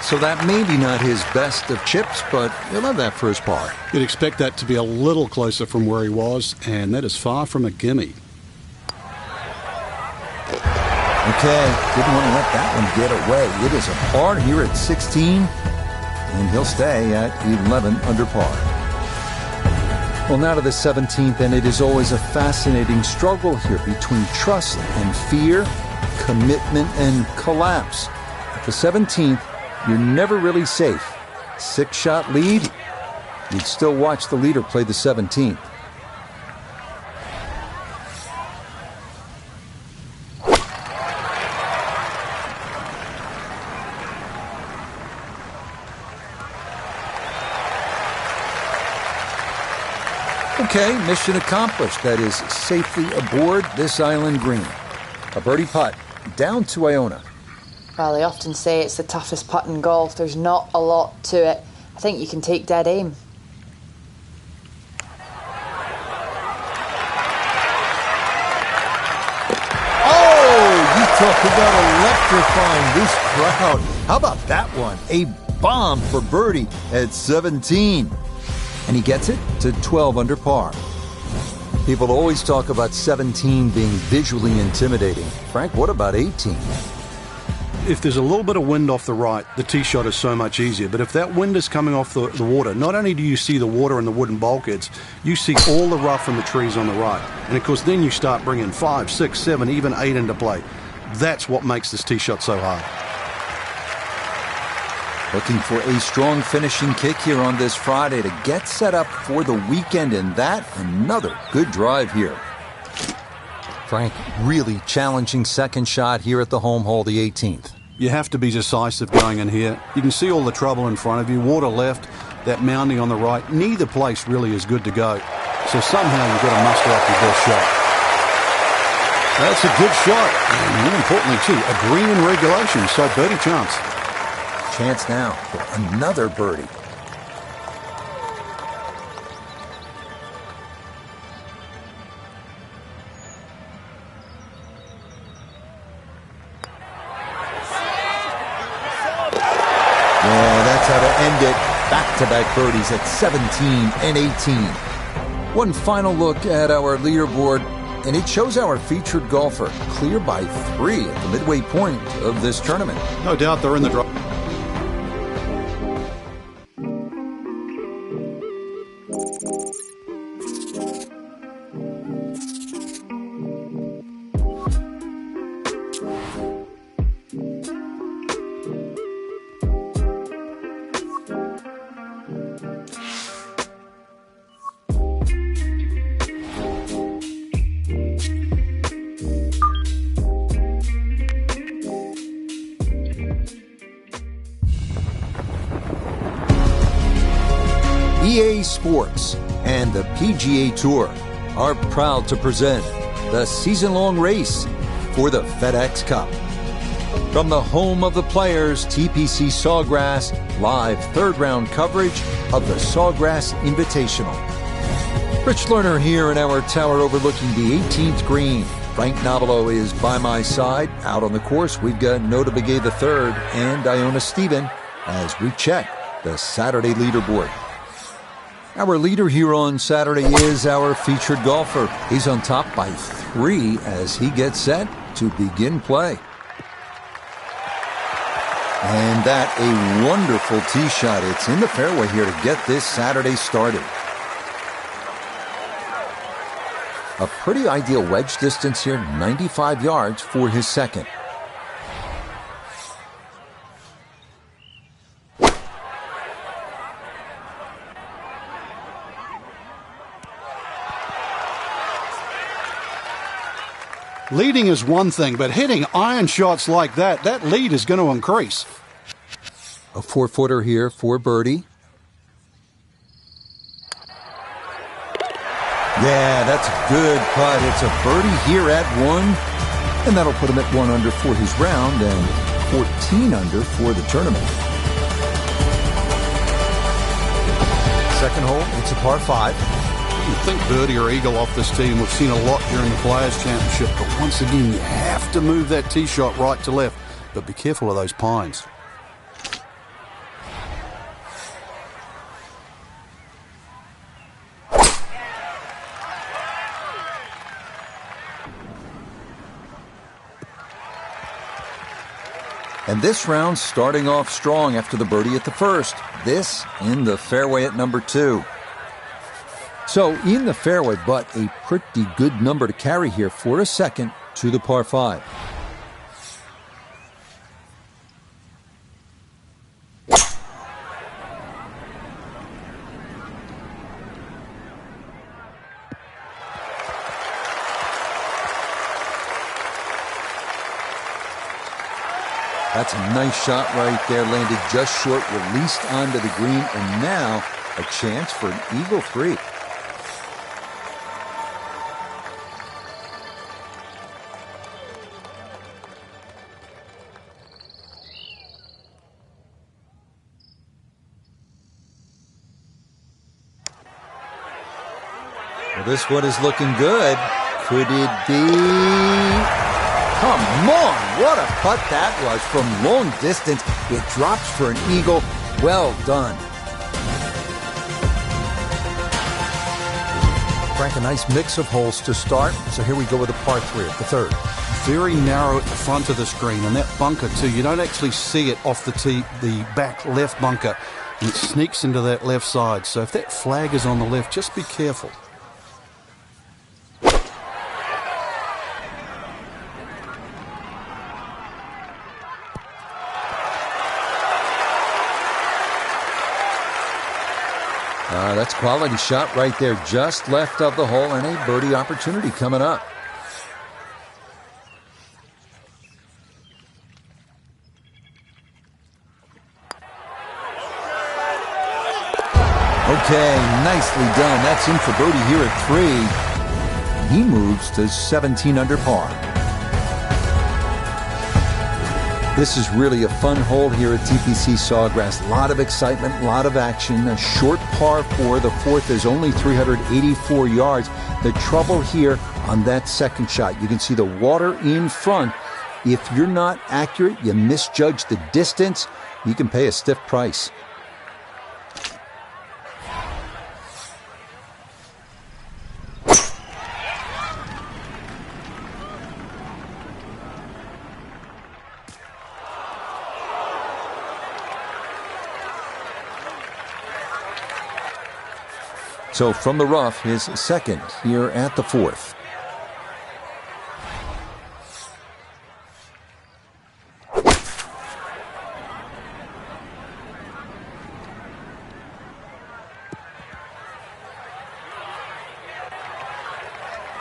So that may be not his best of chips, but he'll have that for his par. You'd expect that to be a little closer from where he was, and that is far from a gimme. Okay, didn't want to let that one get away. It is a par here at 16, and he'll stay at 11 under par. Well, now to the 17th, and it is always a fascinating struggle here between trust and fear, commitment and collapse. At the 17th, you're never really safe. 6-shot lead, you'd still watch the leader play the 17th. Okay, mission accomplished. That is safely aboard this island green. A birdie putt down to Iona. Well, they often say it's the toughest putt in golf. There's not a lot to it. I think you can take dead aim. Oh, you talk about electrifying this crowd. How about that one? A bomb for birdie at 17. And he gets it to 12 under par. People always talk about 17 being visually intimidating. Frank, what about 18? If there's a little bit of wind off the right, the tee shot is so much easier. But if that wind is coming off the water, not only do you see the water and the wooden bulkheads, you see all the rough and the trees on the right. And of course, then you start bringing 5, 6, 7, even 8 into play. That's what makes this tee shot so hard. Looking for a strong finishing kick here on this Friday to get set up for the weekend, and that another good drive here. Frank, really challenging second shot here at the home hole, the 18th. You have to be decisive going in here. You can see all the trouble in front of you. Water left, that mounding on the right. Neither place really is good to go. So somehow you've got to muster up your best shot. That's a good shot. And more importantly, too, a green in regulation, so birdie chance. Chance now for another birdie. That's how to end it. Back-to-back birdies at 17 and 18. One final look at our leaderboard, and it shows our featured golfer clear by 3 at the midway point of this tournament. No doubt they're in the draw. EA Sports and the PGA Tour are proud to present the season-long race for the FedEx Cup. From the home of the players, TPC Sawgrass, live third-round coverage of the Sawgrass Invitational. Rich Lerner here in our tower overlooking the 18th green. Frank Nobilo is by my side. Out on the course, we've got Nota Begay III and Iona Stephen as we check the Saturday leaderboard. Our leader here on Saturday is our featured golfer. He's on top by 3 as he gets set to begin play. And that a wonderful tee shot. It's in the fairway here to get this Saturday started. A pretty ideal wedge distance here, 95 yards for his second. Leading is one thing, but hitting iron shots like that lead is going to increase. A 4-footer here for birdie. Yeah, that's a good putt. It's a birdie here at 1, and that'll put him at 1 under for his round and 14 under for the tournament. Second hole, it's a par 5. You think birdie or eagle off this tee, and we've seen a lot during the Players' Championship, but once again, you have to move that tee shot right to left, but be careful of those pines. And this round starting off strong after the birdie at the first. This in the fairway at number 2. So in the fairway, but a pretty good number to carry here for a second to the par 5. That's a nice shot right there, landed just short, released onto the green, and now a chance for an eagle 3. Well, this one is looking good. Could it be? Come on, what a putt that was from long distance. It drops for an eagle. Well done. Frank, a nice mix of holes to start. So here we go with a par 3 at the third. Very narrow at the front of the screen, and that bunker too, you don't actually see it off the tee, the back left bunker, and it sneaks into that left side. So if that flag is on the left, just be careful. That's a quality shot right there, just left of the hole, and a birdie opportunity coming up. Okay, nicely done. That's in for birdie here at 3. He moves to 17 under par. This is really a fun hole here at TPC Sawgrass. A lot of excitement, a lot of action. A short par 4. The fourth is only 384 yards. The trouble here on that second shot, you can see the water in front. If you're not accurate, you misjudge the distance, you can pay a stiff price. So from the rough, his second here at the fourth.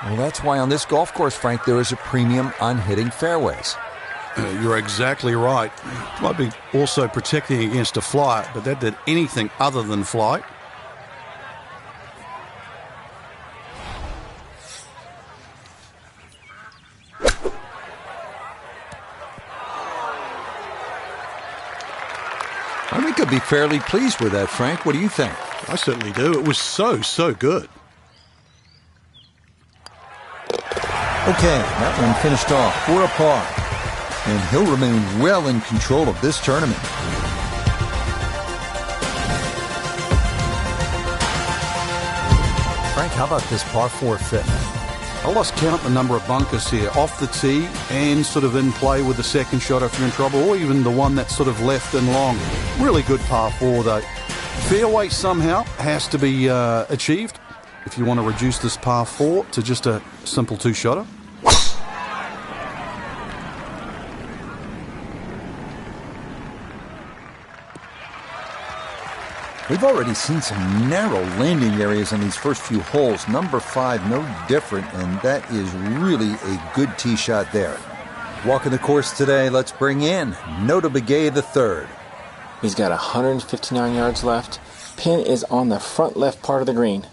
Well, that's why on this golf course, Frank, there is a premium on hitting fairways. You're exactly right. Might be also protecting against a flight, but that did anything other than flight. I think I'd be fairly pleased with that, Frank. What do you think? I certainly do. It was so good. Okay, that one finished off for a par. And he'll remain well in control of this tournament. Frank, how about this par 4 fifth? I lost count the number of bunkers here, off the tee and sort of in play with the second shot if you're in trouble, or even the one that's sort of left and long. Really good par 4 though. Fairway somehow has to be achieved if you want to reduce this par 4 to just a simple 2-shotter. We've already seen some narrow landing areas on these first few holes. Number 5, no different, and that is really a good tee shot there. Walking the course today, let's bring in Nota Begay III. He's got 159 yards left. Pin is on the front left part of the green.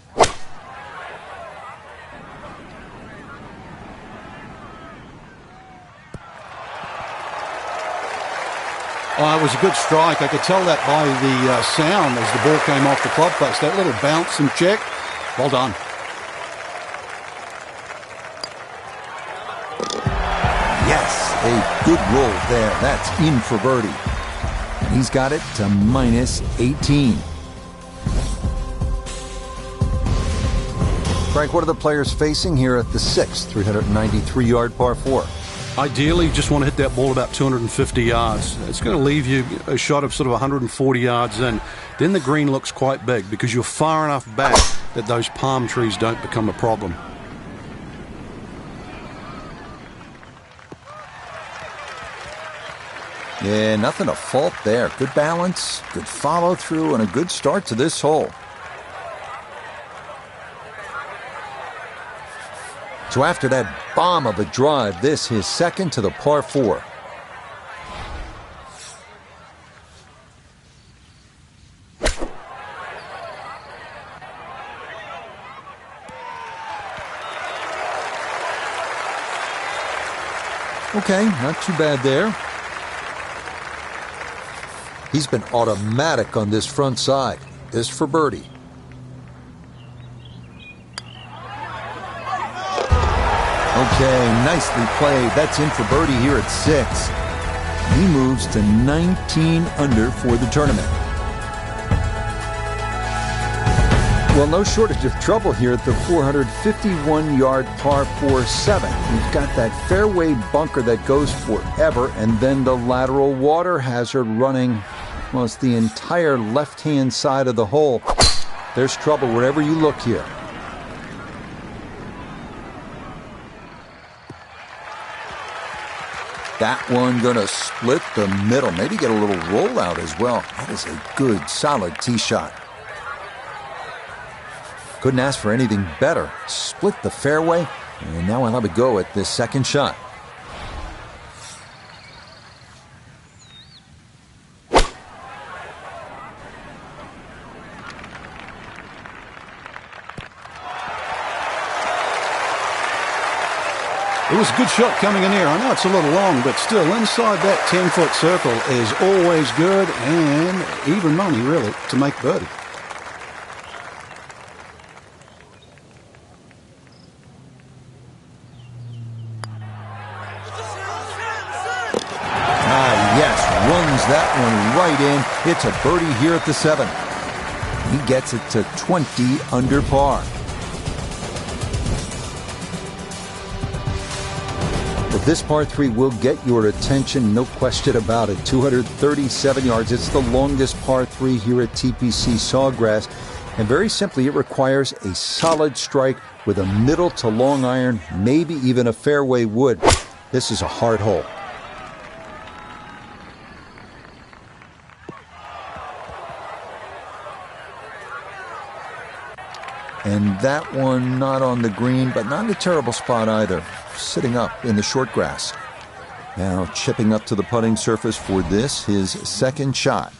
Oh, it was a good strike. I could tell that by the sound as the ball came off the club face. That little bounce and check. Well done. Yes, a good roll there. That's in for birdie. And he's got it to minus 18. Frank, what are the players facing here at the 6th 393-yard par 4? Ideally, you just want to hit that ball about 250 yards. It's going to leave you a shot of sort of 140 yards in. Then the green looks quite big because you're far enough back that those palm trees don't become a problem. Yeah, nothing to fault there. Good balance, good follow through, and a good start to this hole. So after that bomb of a drive, this his second to the par 4. Okay, not too bad there. He's been automatic on this front side. This for birdie. Okay, nicely played. That's in for birdie here at 6. He moves to 19 under for the tournament. Well, no shortage of trouble here at the 451-yard par 4-7. You've got that fairway bunker that goes forever, and then the lateral water hazard running almost the entire left-hand side of the hole. There's trouble wherever you look here. That one gonna split the middle. Maybe get a little rollout as well. That is a good, solid tee shot. Couldn't ask for anything better. Split the fairway, and now I'll have a go at this second shot. It was a good shot coming in here. I know it's a little long, but still inside that 10-foot circle is always good, and even money, really, to make birdie. Yes, runs that one right in. It's a birdie here at the 7. He gets it to 20 under par. But this par 3 will get your attention, no question about it. 237 yards. It's the longest par 3 here at TPC Sawgrass. And very simply, it requires a solid strike with a middle to long iron, maybe even a fairway wood. This is a hard hole. And that one not on the green, but not in a terrible spot either. Sitting up in the short grass. Now chipping up to the putting surface for this, his second shot.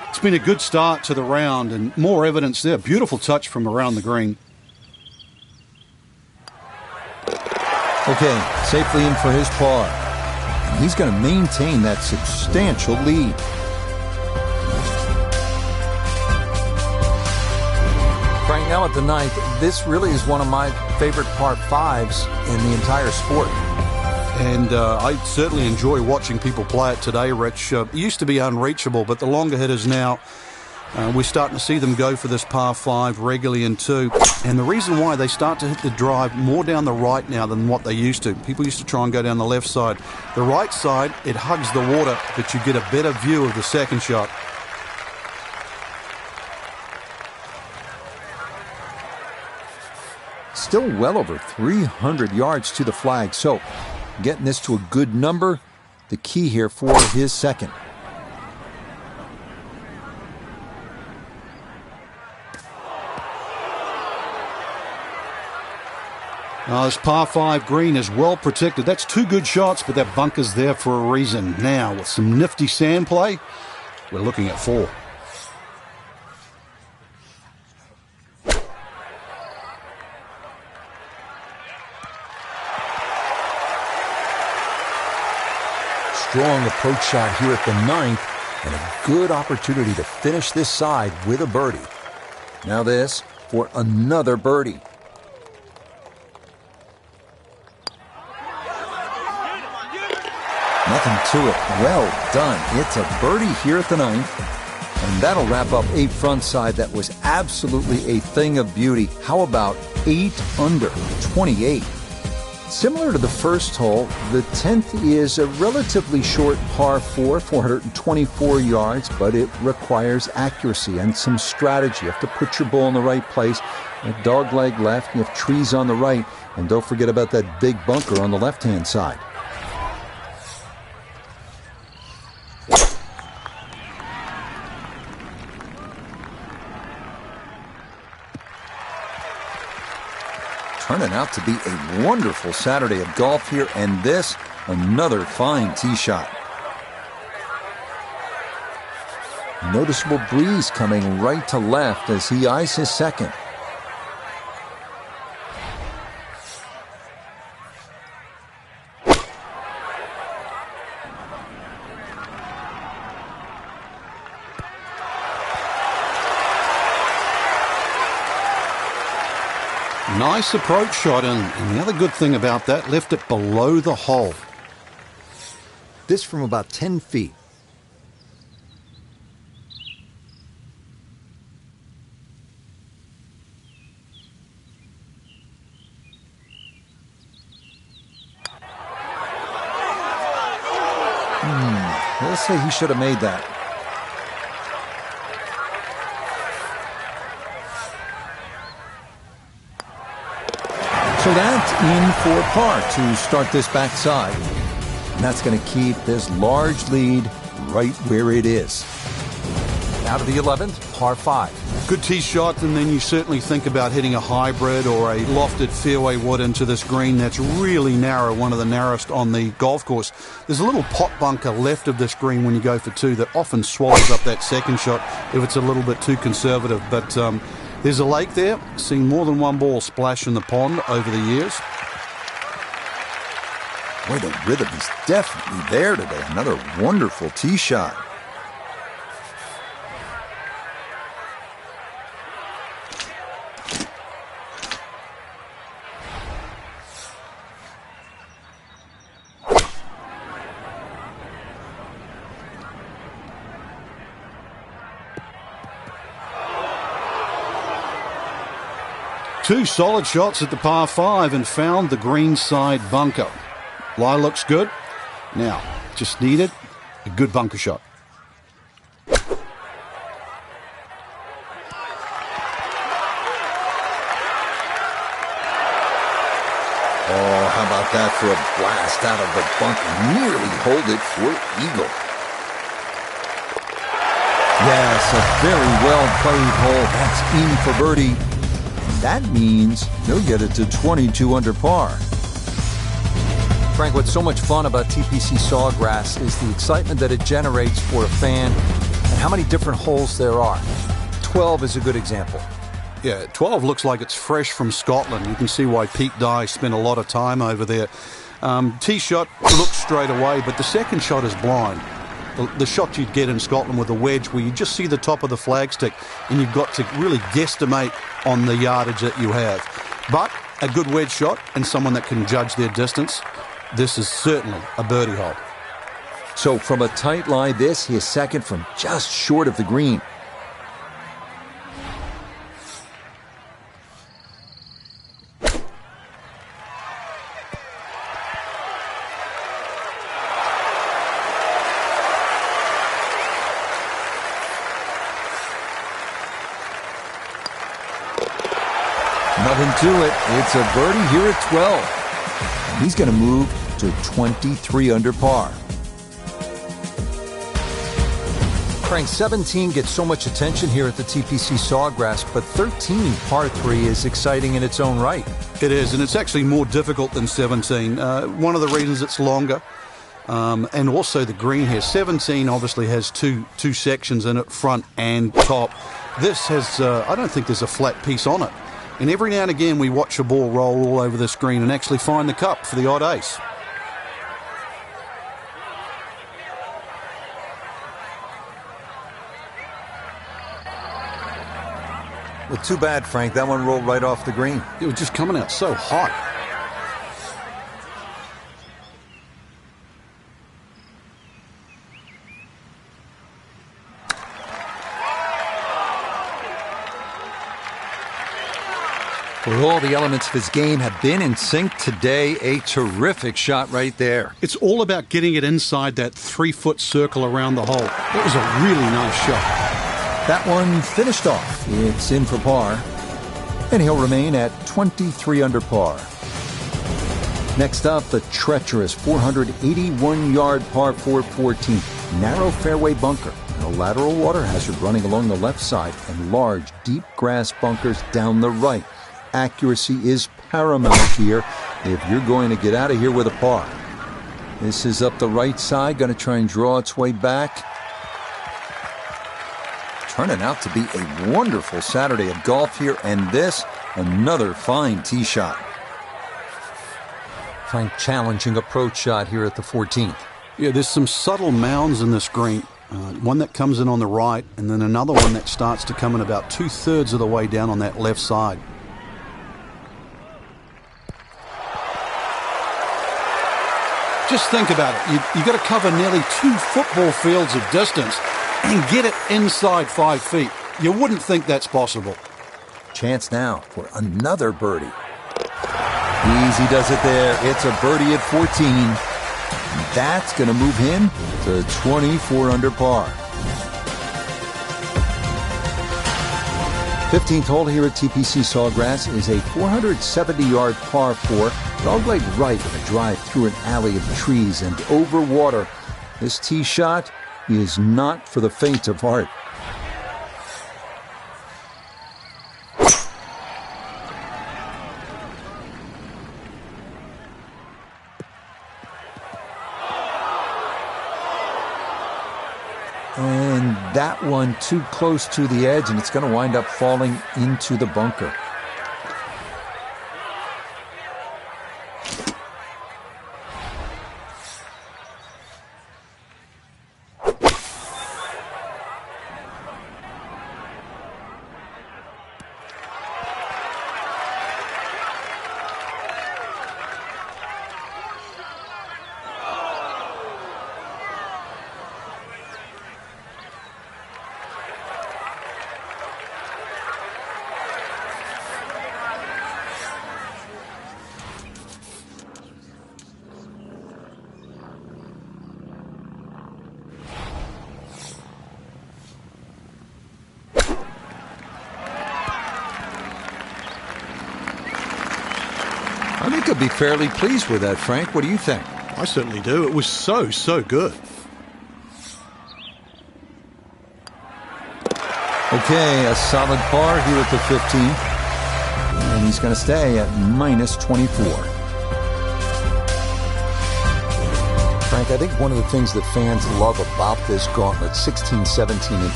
It's been a good start to the round, and more evidence there. Beautiful touch from around the green. Okay, safely in for his par. And he's going to maintain that substantial lead. Right now at the 9th, this really is one of my favorite par 5s in the entire sport. And I certainly enjoy watching people play it today, Rich. It used to be unreachable, but the longer hitters now, we're starting to see them go for this par 5 regularly in 2. And the reason why they start to hit the drive more down the right now than what they used to. People used to try and go down the left side. The right side, it hugs the water, but you get a better view of the second shot. Still well over 300 yards to the flag, so getting this to a good number, the key here for his second. This par 5 green is well protected. That's 2 good shots, but that bunker's there for a reason. Now, with some nifty sand play, we're looking at 4. Strong approach shot here at the 9th, and a good opportunity to finish this side with a birdie. Now this for another birdie. Nothing to it. Well done. It's a birdie here at the 9th. And that'll wrap up a front side that was absolutely a thing of beauty. How about 8 under 28? Similar to the first hole, the 10th is a relatively short par 4, 424 yards, but it requires accuracy and some strategy. You have to put your ball in the right place. A dogleg left, you have trees on the right, and don't forget about that big bunker on the left-hand side. Turning out to be a wonderful Saturday of golf here, and this, another fine tee shot. Noticeable breeze coming right to left as he eyes his second. Nice approach shot, and the other good thing about that, left it below the hole. This from about 10 feet. Let's say he should have made that. So that's in for par to start this backside. And that's going to keep this large lead right where it is. Now to the 11th, par 5. Good tee shot, and then you certainly think about hitting a hybrid or a lofted fairway wood into this green that's really narrow, one of the narrowest on the golf course. There's a little pot bunker left of this green when you go for 2 that often swallows up that second shot if it's a little bit too conservative. But there's a lake there. Seen more than one ball splash in the pond over the years. Boy, the rhythm is definitely there today. Another wonderful tee shot. Two solid shots at the par 5 and found the green side bunker. Lie looks good. Now, just needed a good bunker shot. Oh, how about that for a blast out of the bunker? Nearly hold it for eagle. Yes, a very well played hole. That's in for birdie. That means he'll get it to 22 under par. Frank, what's so much fun about TPC Sawgrass is the excitement that it generates for a fan and how many different holes there are. 12 is a good example. Yeah, 12 looks like it's fresh from Scotland. You can see why Pete Dye spent a lot of time over there. Tee shot looks straight away, but the second shot is blind. The shot you'd get in Scotland with a wedge where you just see the top of the flagstick and you've got to really guesstimate on the yardage that you have. But a good wedge shot and someone that can judge their distance, this is certainly a birdie hole. So from a tight lie, this, he is second from just short of the green. Nothing to it. It's a birdie here at 12. And he's going to move to 23 under par. Frank, 17 gets so much attention here at the TPC Sawgrass, but 13, par 3, is exciting in its own right. It is, and it's actually more difficult than 17. One of the reasons it's longer, and also the green here. 17 obviously has two sections in it, front and top. This has, I don't think there's a flat piece on it. And every now and again we watch a ball roll all over this green and actually find the cup for the odd ace. Well, too bad, Frank. That one rolled right off the green. It was just coming out so hot. Well, all the elements of his game have been in sync today. A terrific shot right there. It's all about getting it inside that 3-foot circle around the hole. It was a really nice shot. That one finished off. It's in for par, and he'll remain at 23 under par. Next up, the treacherous 481-yard par 4 14th. Narrow fairway bunker and a lateral water hazard running along the left side and large, deep grass bunkers down the right. Accuracy is paramount here if you're going to get out of here with a par. This is up the right side, going to try and draw its way back. Turning out to be a wonderful Saturday of golf here, and this, another fine tee shot. Fine challenging approach shot here at the 14th. Yeah, there's some subtle mounds in this green. One that comes in on the right, and then another one that starts to come in about 2/3 of the way down on that left side. Just think about it. You've got to cover nearly 2 football fields of distance and get it inside 5 feet. You wouldn't think that's possible. Chance now for another birdie. Easy does it there. It's a birdie at 14. That's going to move him to 24 under par. 15th hole here at TPC Sawgrass is a 470-yard par 4. Dogleg right with a drive through an alley of trees and over water. This tee shot is not for the faint of heart. And that one too close to the edge, and it's going to wind up falling into the bunker. I think he'll be fairly pleased with that, Frank. What do you think? I certainly do. It was so good. Okay, a solid par here at the 15th. And he's going to stay at minus 24. Frank, I think one of the things that fans love about this gauntlet, 16, 17, and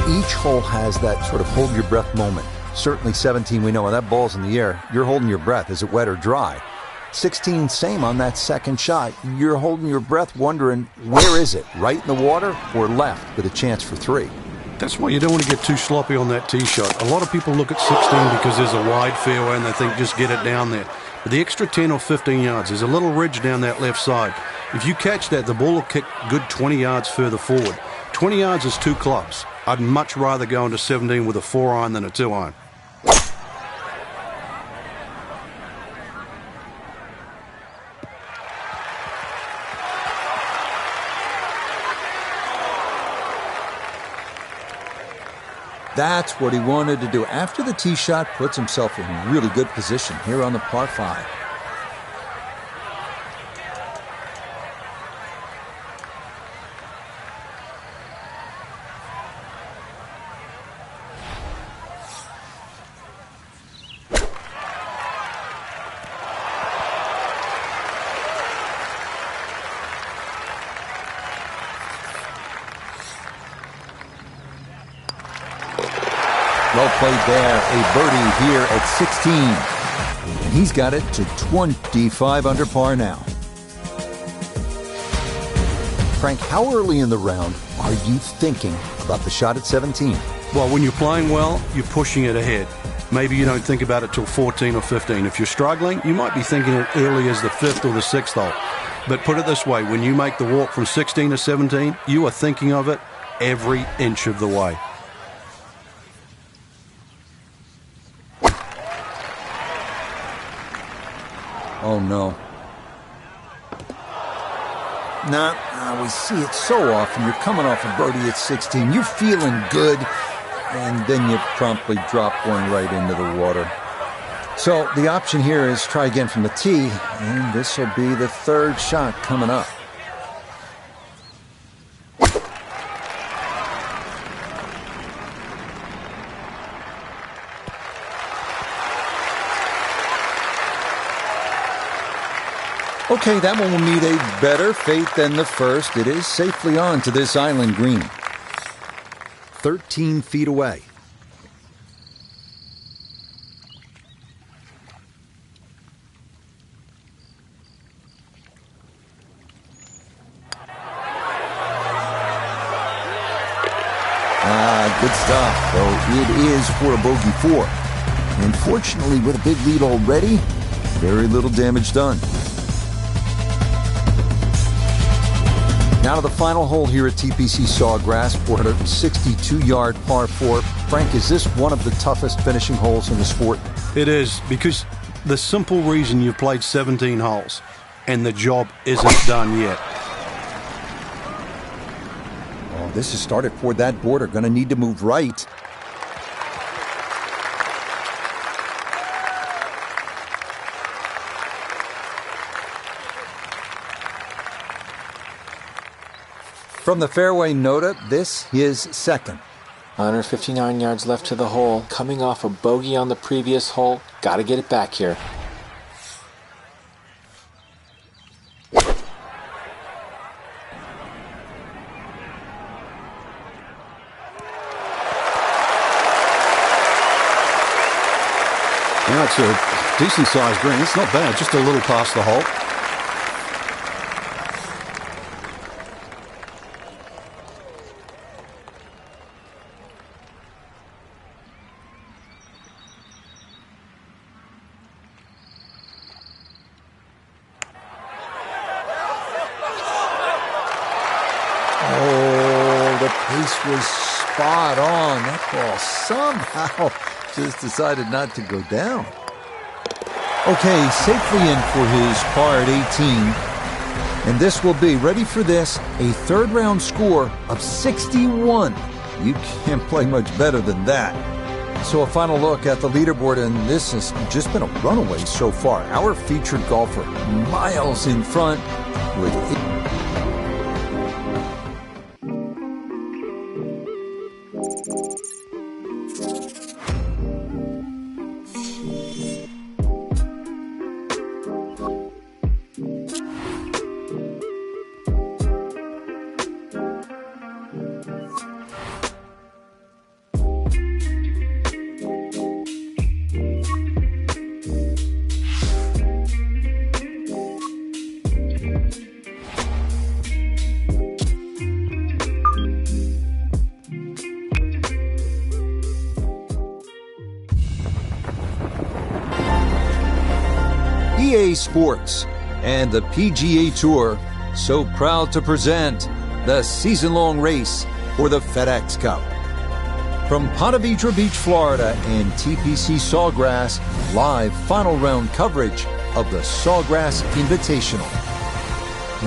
18, each hole has that sort of hold your breath moment. Certainly 17, we know when that ball's in the air, you're holding your breath. Is it wet or dry? 16, same on that second shot. You're holding your breath wondering, where is it? Right in the water or left with a chance for 3? That's why you don't want to get too sloppy on that tee shot. A lot of people look at 16 because there's a wide fairway and they think just get it down there. But the extra 10 or 15 yards, there's a little ridge down that left side. If you catch that, the ball will kick good 20 yards further forward. 20 yards is 2 clubs. I'd much rather go into 17 with a 4-iron than a 2-iron. That's what he wanted to do. After the tee shot, puts himself in really good position here on the par 5. Well played there, a birdie here at 16. And he's got it to 25 under par now. Frank, how early in the round are you thinking about the shot at 17? Well, when you're playing well, you're pushing it ahead. Maybe you don't think about it till 14 or 15. If you're struggling, you might be thinking it early as the 5th or the 6th hole. But put it this way, when you make the walk from 16 to 17, you are thinking of it every inch of the way. Oh, no. We see it so often. You're coming off a birdie at 16. You're feeling good, and then you promptly drop one right into the water. So the option here is try again from the tee, and this will be the third shot coming up. Okay, that one will meet a better fate than the first. It is safely on to this island green. 13 feet away. Good stuff, though it is for a bogey 4. And fortunately, with a big lead already, very little damage done. Now to the final hole here at TPC Sawgrass, 462-yard par 4. Frank, is this one of the toughest finishing holes in the sport? It is, because the simple reason you've played 17 holes and the job isn't done yet. Oh, this is started for that border. Going to need to move right. From the fairway nota, this is second. 159 yards left to the hole. Coming off a bogey on the previous hole. Got to get it back here. Now it's a decent-sized green. It's not bad, just a little past the hole. Pace was spot on. That ball somehow just decided not to go down. Okay, safely in for his par at 18. And this will be, ready for this, a third round score of 61. You can't play much better than that. So a final look at the leaderboard, and this has just been a runaway so far. Our featured golfer miles in front with EA Sports and the PGA Tour so proud to present the season-long race for the FedEx Cup. From Ponte Vedra Beach, Florida and TPC Sawgrass, live final round coverage of the Sawgrass Invitational.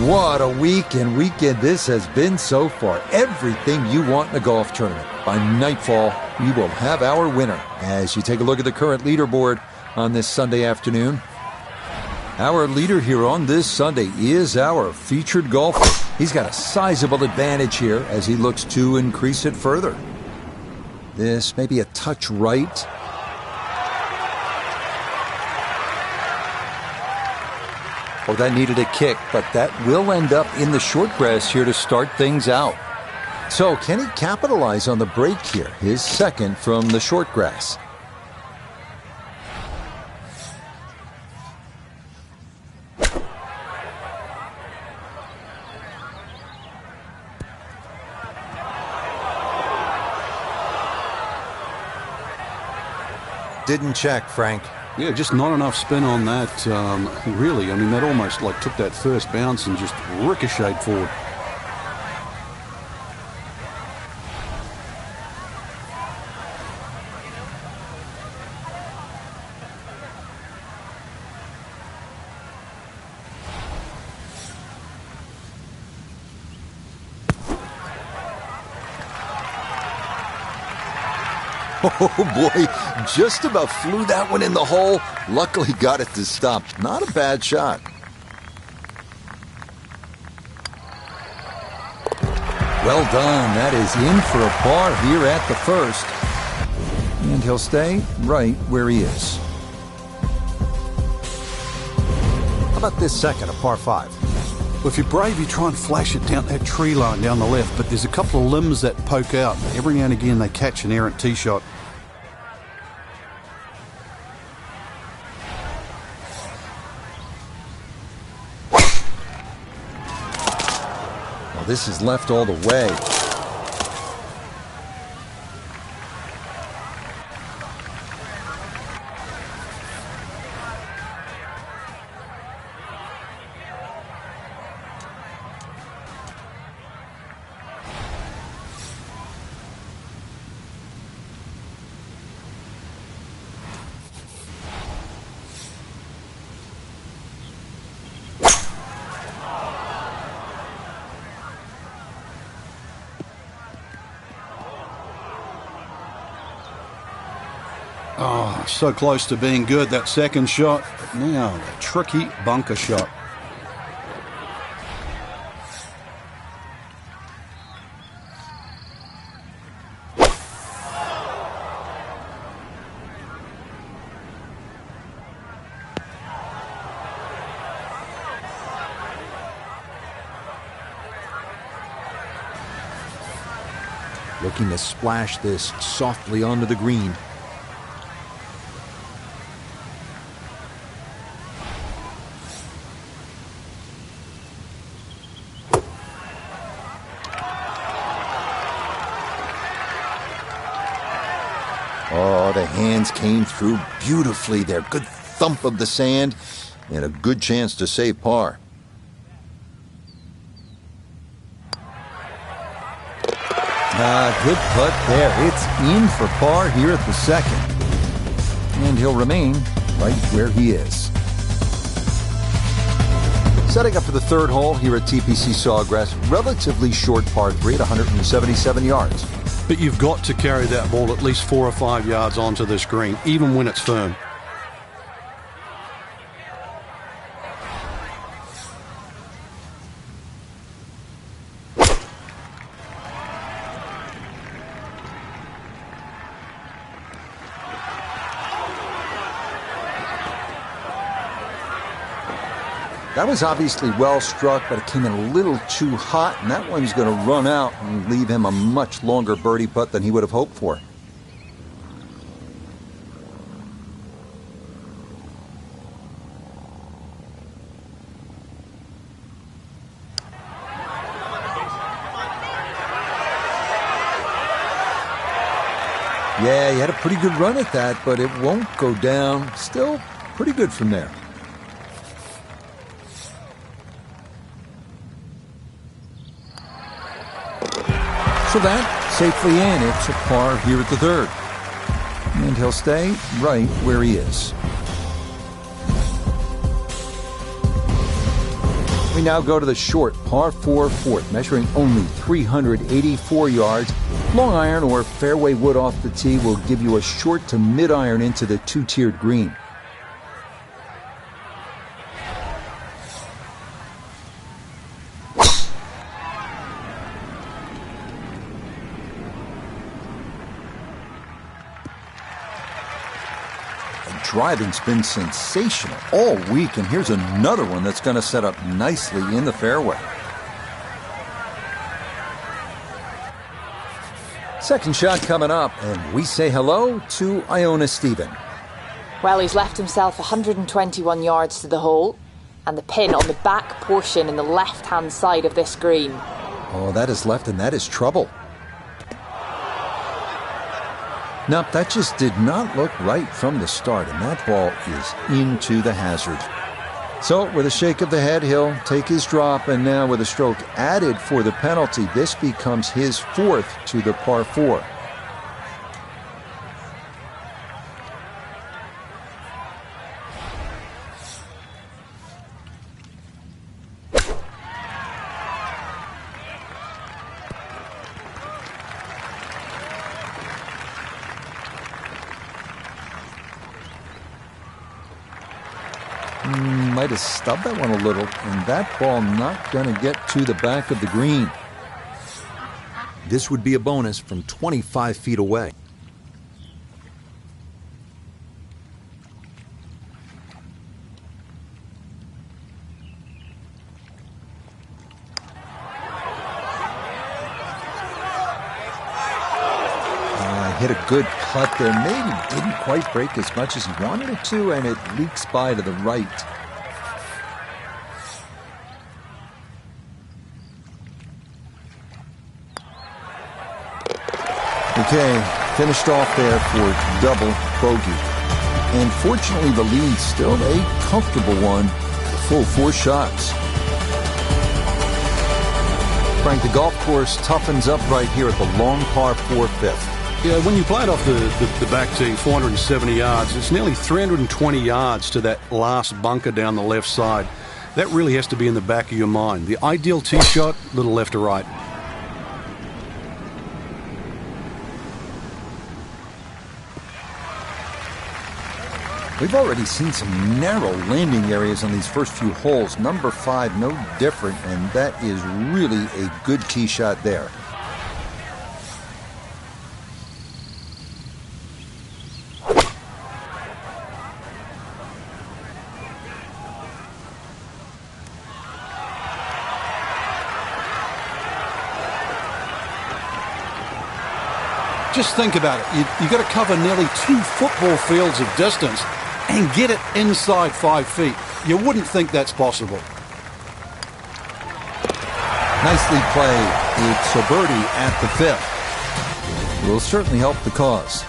What a week and weekend this has been so far. Everything you want in a golf tournament. By nightfall, we will have our winner. As you take a look at the current leaderboard on this Sunday afternoon, our leader here on this Sunday is our featured golfer. He's got a sizable advantage here as he looks to increase it further. This may be a touch right. Oh, that needed a kick, but that will end up in the short grass here to start things out. So can he capitalize on the break here? His second from the short grass. Didn't check, Frank. Yeah, just not enough spin on that, really. I mean, that almost like took that first bounce and just ricocheted forward. Oh boy, just about flew that one in the hole. Luckily got it to stop. Not a bad shot. Well done. That is in for a par here at the first. And he'll stay right where he is. How about this second, a par 5? Well, if you're brave, you try and flash it down that tree line down the left, but there's a couple of limbs that poke out. Every now and again, they catch an errant tee shot. Well, this is left all the way. Oh, so close to being good, that second shot. But now, a tricky bunker shot. Looking to splash this softly onto the green. Oh, the hands came through beautifully there. Good thump of the sand and a good chance to save par. Good putt there. It's in for par here at the second. And he'll remain right where he is. Setting up for the third hole here at TPC Sawgrass. Relatively short par 3 at 177 yards. But you've got to carry that ball at least 4 or 5 yards onto this green, even when it's firm. That was obviously well struck, but it came in a little too hot, and that one's going to run out and leave him a much longer birdie putt than he would have hoped for. Yeah, he had a pretty good run at that, but it won't go down. Still pretty good from there. So that safely in. It's a par here at the third. And he'll stay right where he is. We now go to the short par 4 fourth, measuring only 384 yards. Long iron or fairway wood off the tee will give you a short to mid iron into the two-tiered green. Driving's been sensational all week, and here's another one that's going to set up nicely in the fairway. Second shot coming up, and we say hello to Iona Stephen. Well, he's left himself 121 yards to the hole, and the pin on the back portion in the left-hand side of this green. Oh, that is left, and that is trouble. Nope, that just did not look right from the start, and that ball is into the hazard. So, with a shake of the head, he'll take his drop, and now with a stroke added for the penalty, this becomes his fourth to the par 4. might have stubbed that one a little, and that ball not going to get to the back of the green. This would be a bonus from 25 feet away. Hit a good putt there. Maybe didn't quite break as much as he wanted it to, and it leaks by to the right. Okay, finished off there for double bogey. And fortunately, the lead's still a comfortable one, full 4 shots. Frank, the golf course toughens up right here at the long par 4 fifth. Yeah, when you play it off the back tee, 470 yards, it's nearly 320 yards to that last bunker down the left side. That really has to be in the back of your mind. The ideal tee shot, little left to right. We've already seen some narrow landing areas on these first few holes. Number 5, no different, and that is really a good tee shot there. Just think about it. You've got to cover nearly 2 football fields of distance and get it inside 5 feet. You wouldn't think that's possible. Nicely played. It's a birdie at the 5th. Will certainly help the cause.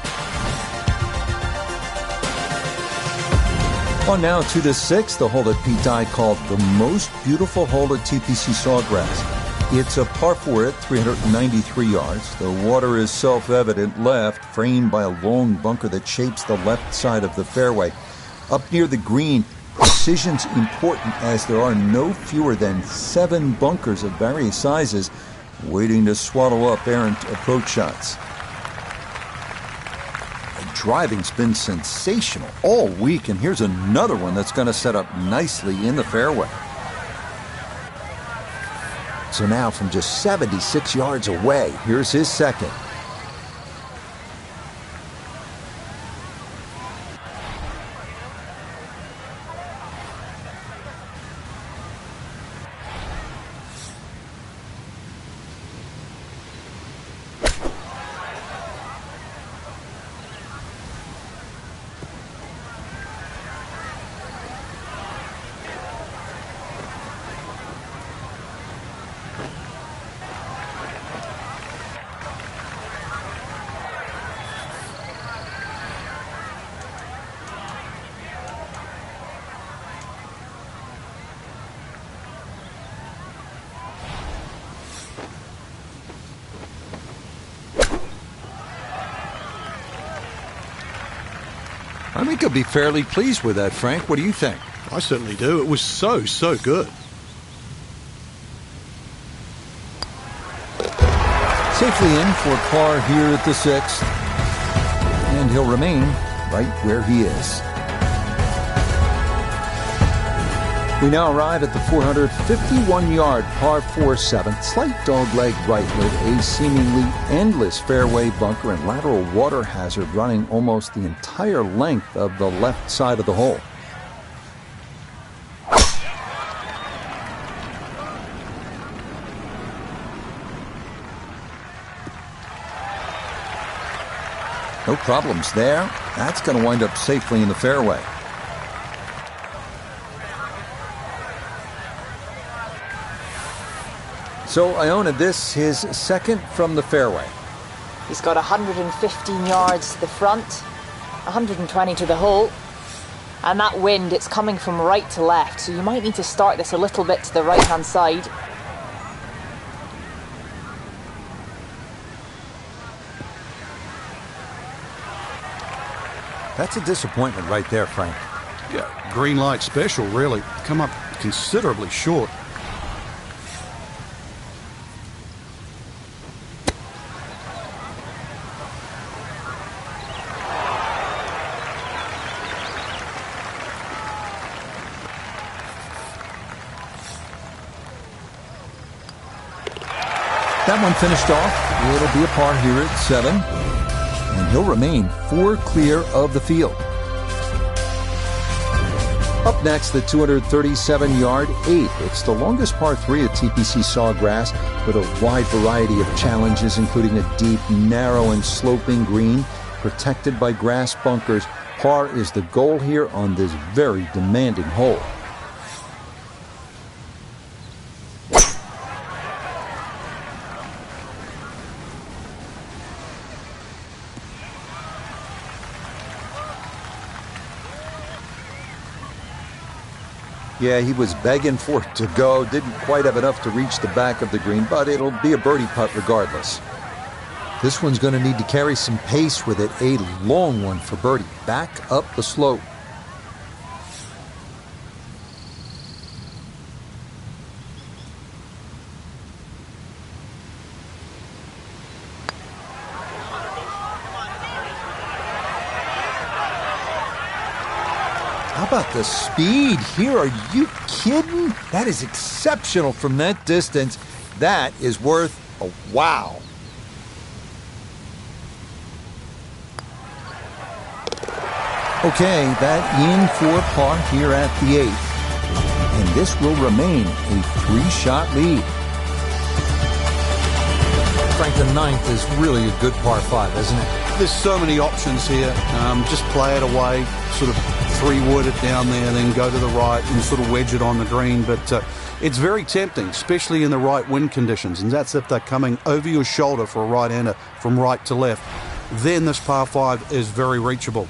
On now to the 6th, the hole that Pete Dye called the most beautiful hole at TPC Sawgrass. It's a par 4 at 393 yards. The water is self-evident left, framed by a long bunker that shapes the left side of the fairway. Up near the green, precision's important as there are no fewer than 7 bunkers of various sizes waiting to swallow up errant approach shots. The driving's been sensational all week, and here's another one that's going to set up nicely in the fairway. So now from just 76 yards away, here's his second. I think he'll be fairly pleased with that, Frank. What do you think? I certainly do. It was so good. Safely in for par here at the 6th. And he'll remain right where he is. We now arrive at the 451-yard par 4 7th. Slight dogleg right with a seemingly endless fairway bunker and lateral water hazard running almost the entire length of the left side of the hole. No problems there. That's going to wind up safely in the fairway. So Iona, this his second from the fairway. He's got 115 yards to the front, 120 to the hole. And that wind, it's coming from right to left, so you might need to start this a little bit to the right-hand side. That's a disappointment right there, Frank. Yeah, green light special, really. Come up considerably short. That one finished off. It'll be a par here at 7. And he'll remain 4 clear of the field. Up next, the 237-yard 8. It's the longest par 3 at TPC Sawgrass with a wide variety of challenges, including a deep, narrow, and sloping green protected by grass bunkers. Par is the goal here on this very demanding hole. Yeah, he was begging for it to go. Didn't quite have enough to reach the back of the green, but it'll be a birdie putt regardless. This one's going to need to carry some pace with it. A long one for birdie. Back up the slope. How about the speed here? Are you kidding? That is exceptional from that distance. That is worth a wow. Okay, that in for par here at the 8th. And this will remain a 3-shot lead. Frank, the 9th is really a good par 5, isn't it? There's so many options here. Just play it away, sort of 3-wood it down there, then go to the right and sort of wedge it on the green. But it's very tempting, especially in the right wind conditions. And that's if they're coming over your shoulder for a right-hander from right to left. Then this par 5 is very reachable.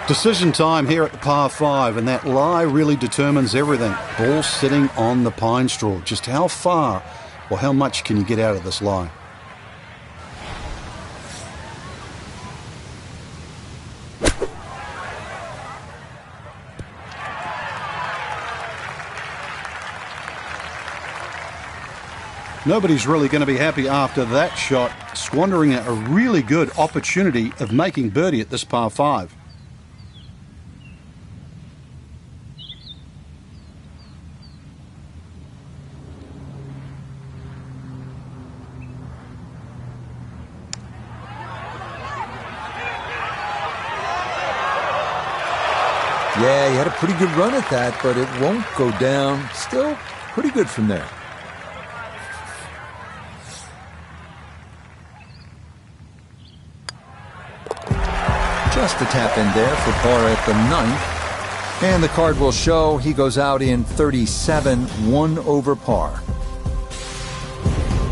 Decision time here at the par 5, and that lie really determines everything. Ball sitting on the pine straw. Just how far or how much can you get out of this lie? Nobody's really going to be happy after that shot, squandering a really good opportunity of making birdie at this par 5. Yeah, he had a pretty good run at that, but it won't go down. Still pretty good from there. Just a tap in there for par at the 9th. And the card will show he goes out in 37, 1 over par.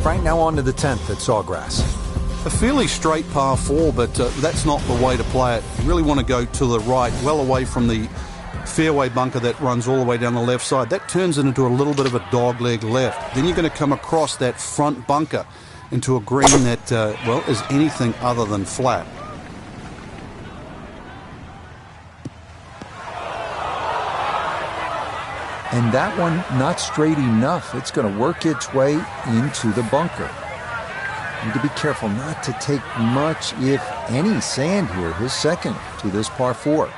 Frank, now on to the 10th at Sawgrass. A fairly straight par 4, but that's not the way to play it. You really want to go to the right, well away from the fairway bunker that runs all the way down the left side. That turns it into a little bit of a dogleg left. Then you're going to come across that front bunker into a green that, well, is anything other than flat. And that one not straight enough. It's going to work its way into the bunker. Need to be careful not to take much, if any, sand here. His second to this par 4.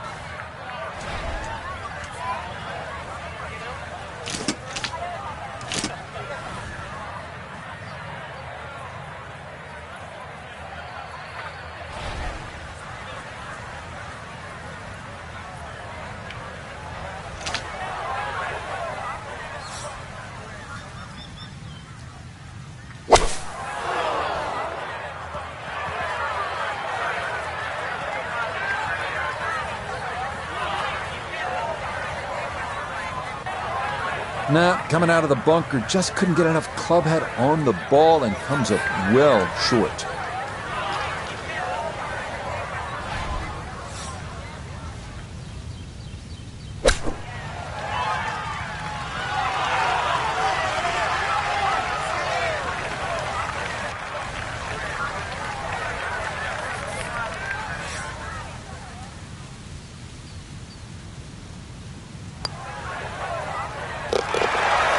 Nah, coming out of the bunker, just couldn't get enough club head on the ball and comes up well short.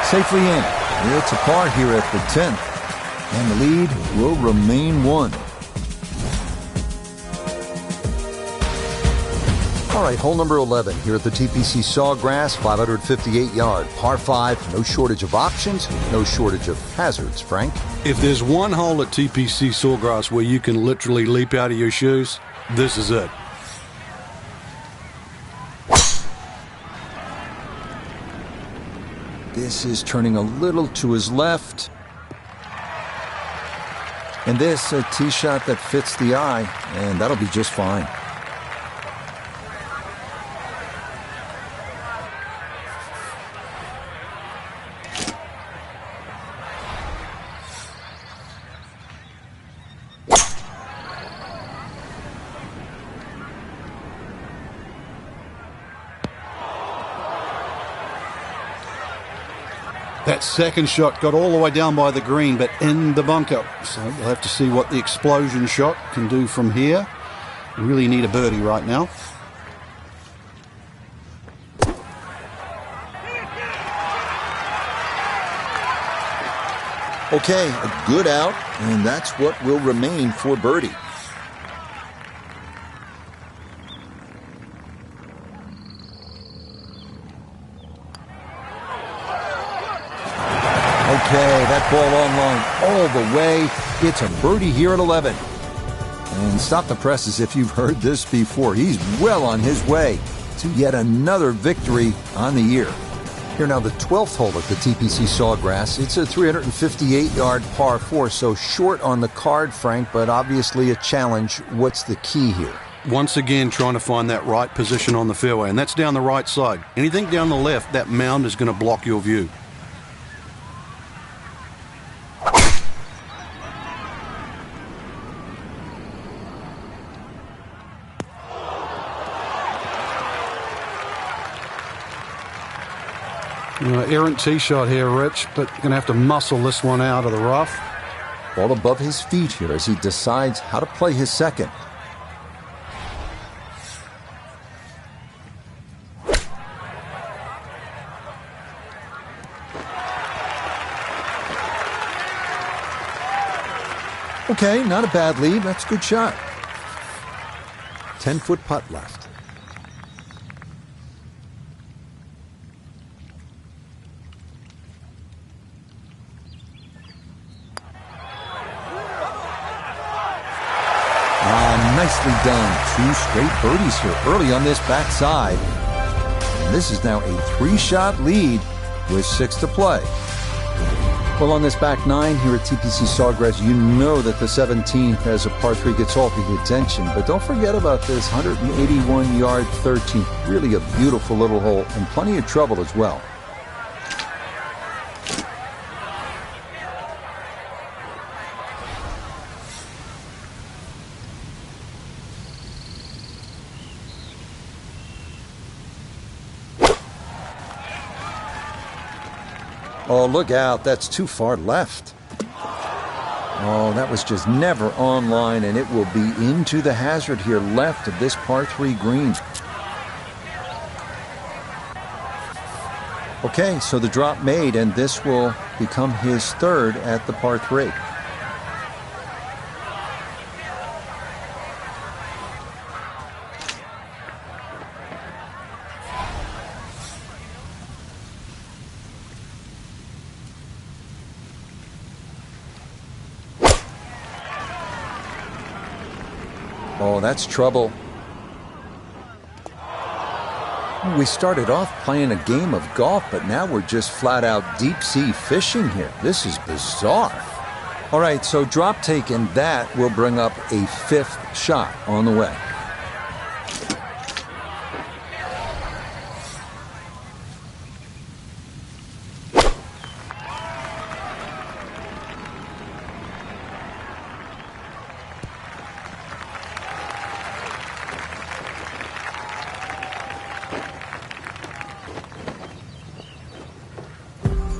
Safely in. It's a par here at the 10th. And the lead will remain 1. All right, hole number 11 here at the TPC Sawgrass, 558-yard, par 5. No shortage of options, no shortage of hazards, Frank. If there's one hole at TPC Sawgrass where you can literally leap out of your shoes, this is it. This is turning a little to his left. And this, a tee shot that fits the eye, and that'll be just fine. That second shot got all the way down by the green, but in the bunker. So we'll have to see what the explosion shot can do from here. We really need a birdie right now. Okay, a good out, and that's what will remain for birdie. Okay, that ball on line all the way. It's a birdie here at 11. And stop the presses if you've heard this before. He's well on his way to yet another victory on the year. Here now, the 12th hole at the TPC Sawgrass. It's a 358-yard par 4, so short on the card, Frank, but obviously a challenge. What's the key here? Once again, trying to find that right position on the fairway, and that's down the right side. Anything down the left, that mound is going to block your view. Errant tee shot here, Rich, but going to have to muscle this one out of the rough. Ball above his feet here as he decides how to play his second. Okay, not a bad lead. That's a good shot. 10-foot putt left. Nicely done. 2 straight birdies here early on this backside. And this is now a 3-shot lead with 6 to play. Well, on this back 9 here at TPC Sawgrass, you know that the 17th as a par 3 gets all the attention. But don't forget about this 181-yard 13th. Really a beautiful little hole and plenty of trouble as well. Oh, look out. That's too far left. Oh, that was just never on line, and it will be into the hazard here left of this par 3 green. Okay, so the drop made, and this will become his 3rd at the par 3. Oh, that's trouble. We started off playing a game of golf, but now we're just flat out deep sea fishing here. This is bizarre. All right, so drop take, and that will bring up a 5th shot on the way.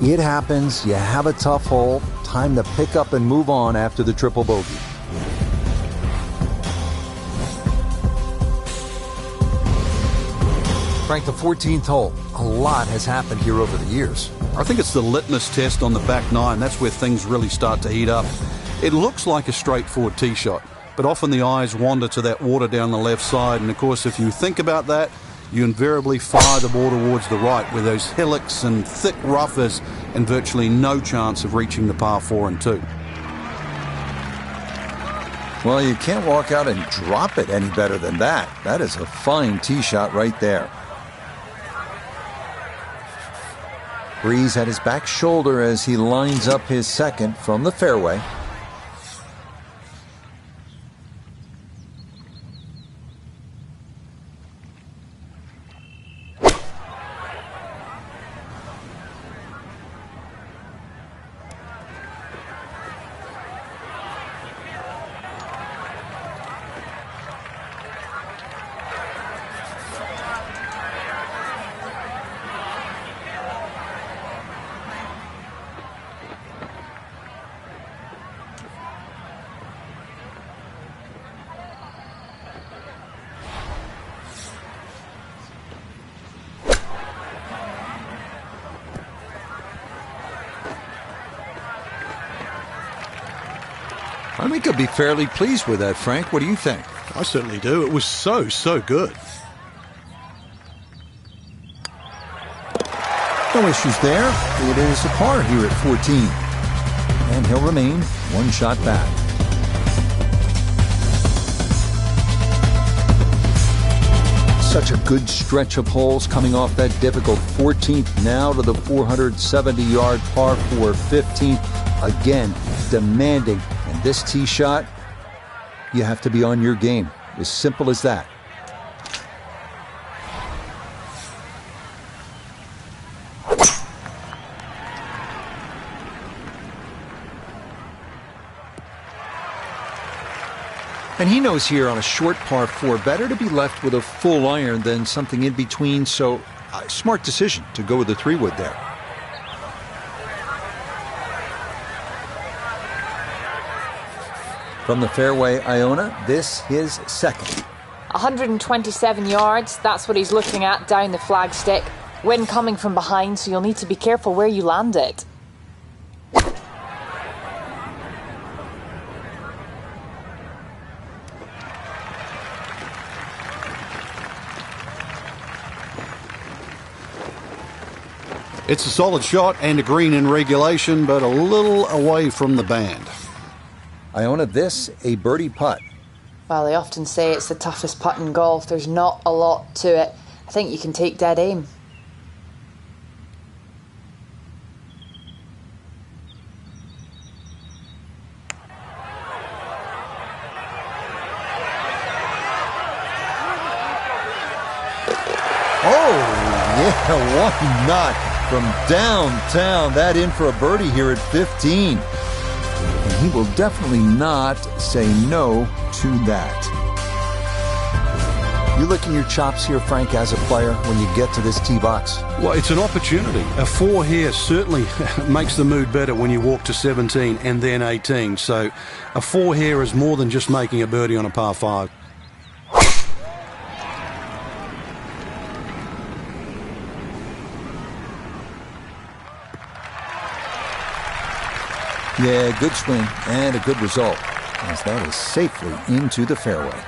It happens. You have a tough hole. Time to pick up and move on after the triple bogey. Frank, the 14th hole. A lot has happened here over the years. I think it's the litmus test on the back nine. That's where things really start to heat up. It looks like a straightforward tee shot, but often the eyes wander to that water down the left side. And of course, if you think about that, you invariably fire the ball towards the right, where those hillocks and thick rough is, and virtually no chance of reaching the par 4 and 2. Well, you can't walk out and drop it any better than that. That is a fine tee shot right there. Breeze at his back shoulder as he lines up his second from the fairway. I think he'll be fairly pleased with that, Frank. What do you think? I certainly do. It was so good. No issues there. It is a par here at 14. And he'll remain one shot back. Such a good stretch of holes coming off that difficult 14th now to the 470-yard par 4 15th. Again, demanding. And this tee shot, you have to be on your game. As simple as that. And he knows here on a short par 4, better to be left with a full iron than something in between, so smart decision to go with the 3-wood there. From the fairway, Iona, this his second. 127 yards, that's what he's looking at down the flagstick. Wind coming from behind, so you'll need to be careful where you land it. It's a solid shot and a green in regulation, but a little away from the band. Iona, this a birdie putt. Well, they often say it's the toughest putt in golf. There's not a lot to it. I think you can take dead aim. Oh, yeah, why not? From downtown, that in for a birdie here at 15. And he will definitely not say no to that. You licking your chops here, Frank, as a player when you get to this tee box? Well, it's an opportunity. A 4 here certainly makes the mood better when you walk to 17 and then 18. So a 4 here is more than just making a birdie on a par 5. Yeah, good swing and a good result, as that is safely into the fairway.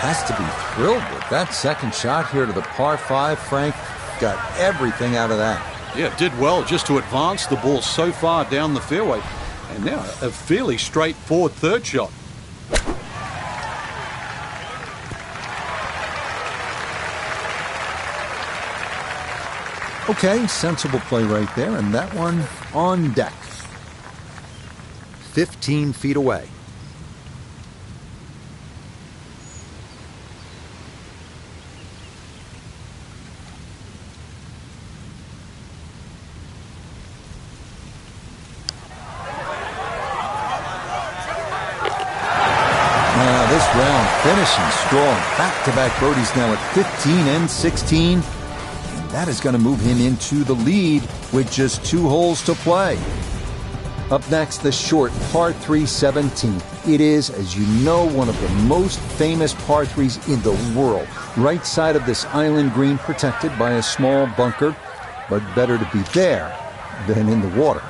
Has to be thrilled with that second shot here to the par 5. Frank got everything out of that. Yeah, did well just to advance the ball so far down the fairway. And now a fairly straightforward third shot. Okay, sensible play right there, and that one on deck. 15 feet away. This round finishing strong. Back-to-back birdies now at 15 and 16. And that is going to move him into the lead with just 2 holes to play. Up next, the short par 3 17. It is, as you know, one of the most famous par 3s in the world. Right side of this island green protected by a small bunker, but better to be there than in the water.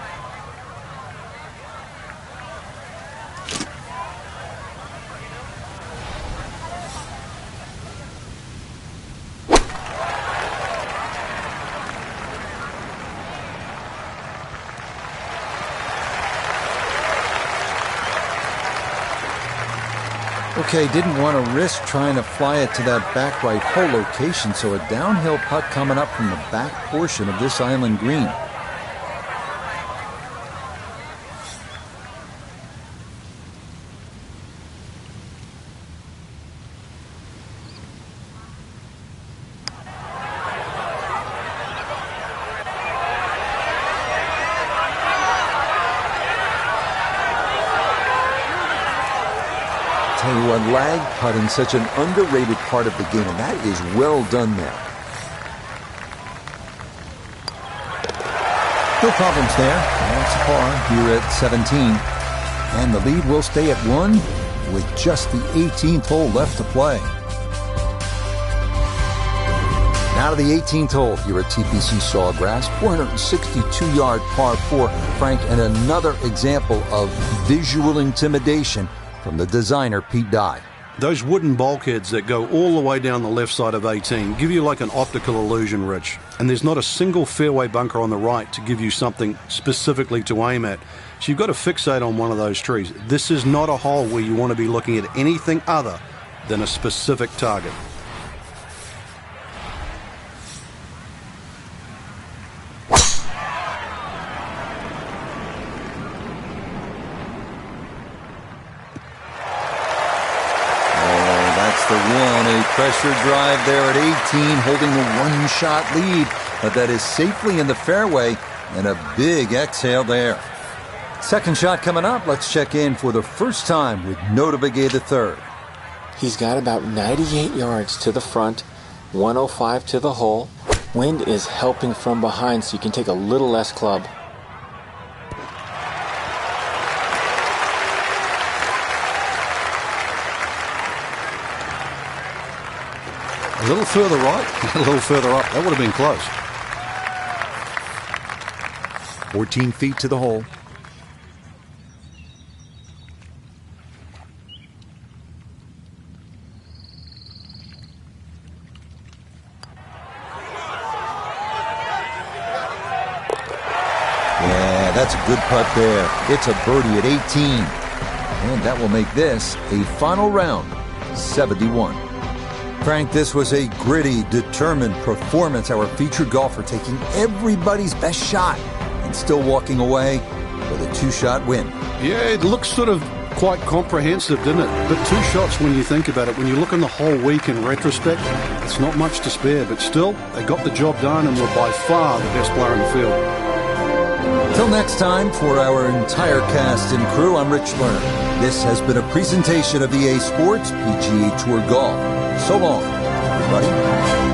Okay, didn't want to risk trying to fly it to that back right hole location, so a downhill putt coming up from the back portion of this island green. Tell you what, lag putting, such an underrated part of the game, and that is well done there. No problems there. That's a par here at 17. And the lead will stay at 1 with just the 18th hole left to play. Now to the 18th hole here at TPC Sawgrass, 462-yard par 4. Frank, and another example of visual intimidation from the designer, Pete Dye. Those wooden bulkheads that go all the way down the left side of 18 give you like an optical illusion, Rich. And there's not a single fairway bunker on the right to give you something specifically to aim at. So you've got to fixate on one of those trees. This is not a hole where you want to be looking at anything other than a specific target. The one, a pressure drive there at 18, holding a one-shot lead, but that is safely in the fairway, and a big exhale there. Second shot coming up. Let's check in for the first time with Notah Begay III. He's got about 98 yards to the front, 105 to the hole. Wind is helping from behind, so you can take a little less club. A little further right, a little further up. That would have been close. 14 feet to the hole. Yeah, that's a good putt there. It's a birdie at 18. And that will make this a final round, 71. Frank, this was a gritty, determined performance. Our featured golfer taking everybody's best shot and still walking away with a 2-shot win. Yeah, it looks sort of quite comprehensive, didn't it? But 2 shots when you think about it. When you look on the whole week in retrospect, it's not much to spare. But still, they got the job done and were by far the best player in the field. Till next time, for our entire cast and crew, I'm Rich Lerner. This has been a presentation of EA Sports PGA Tour Golf. So long, everybody.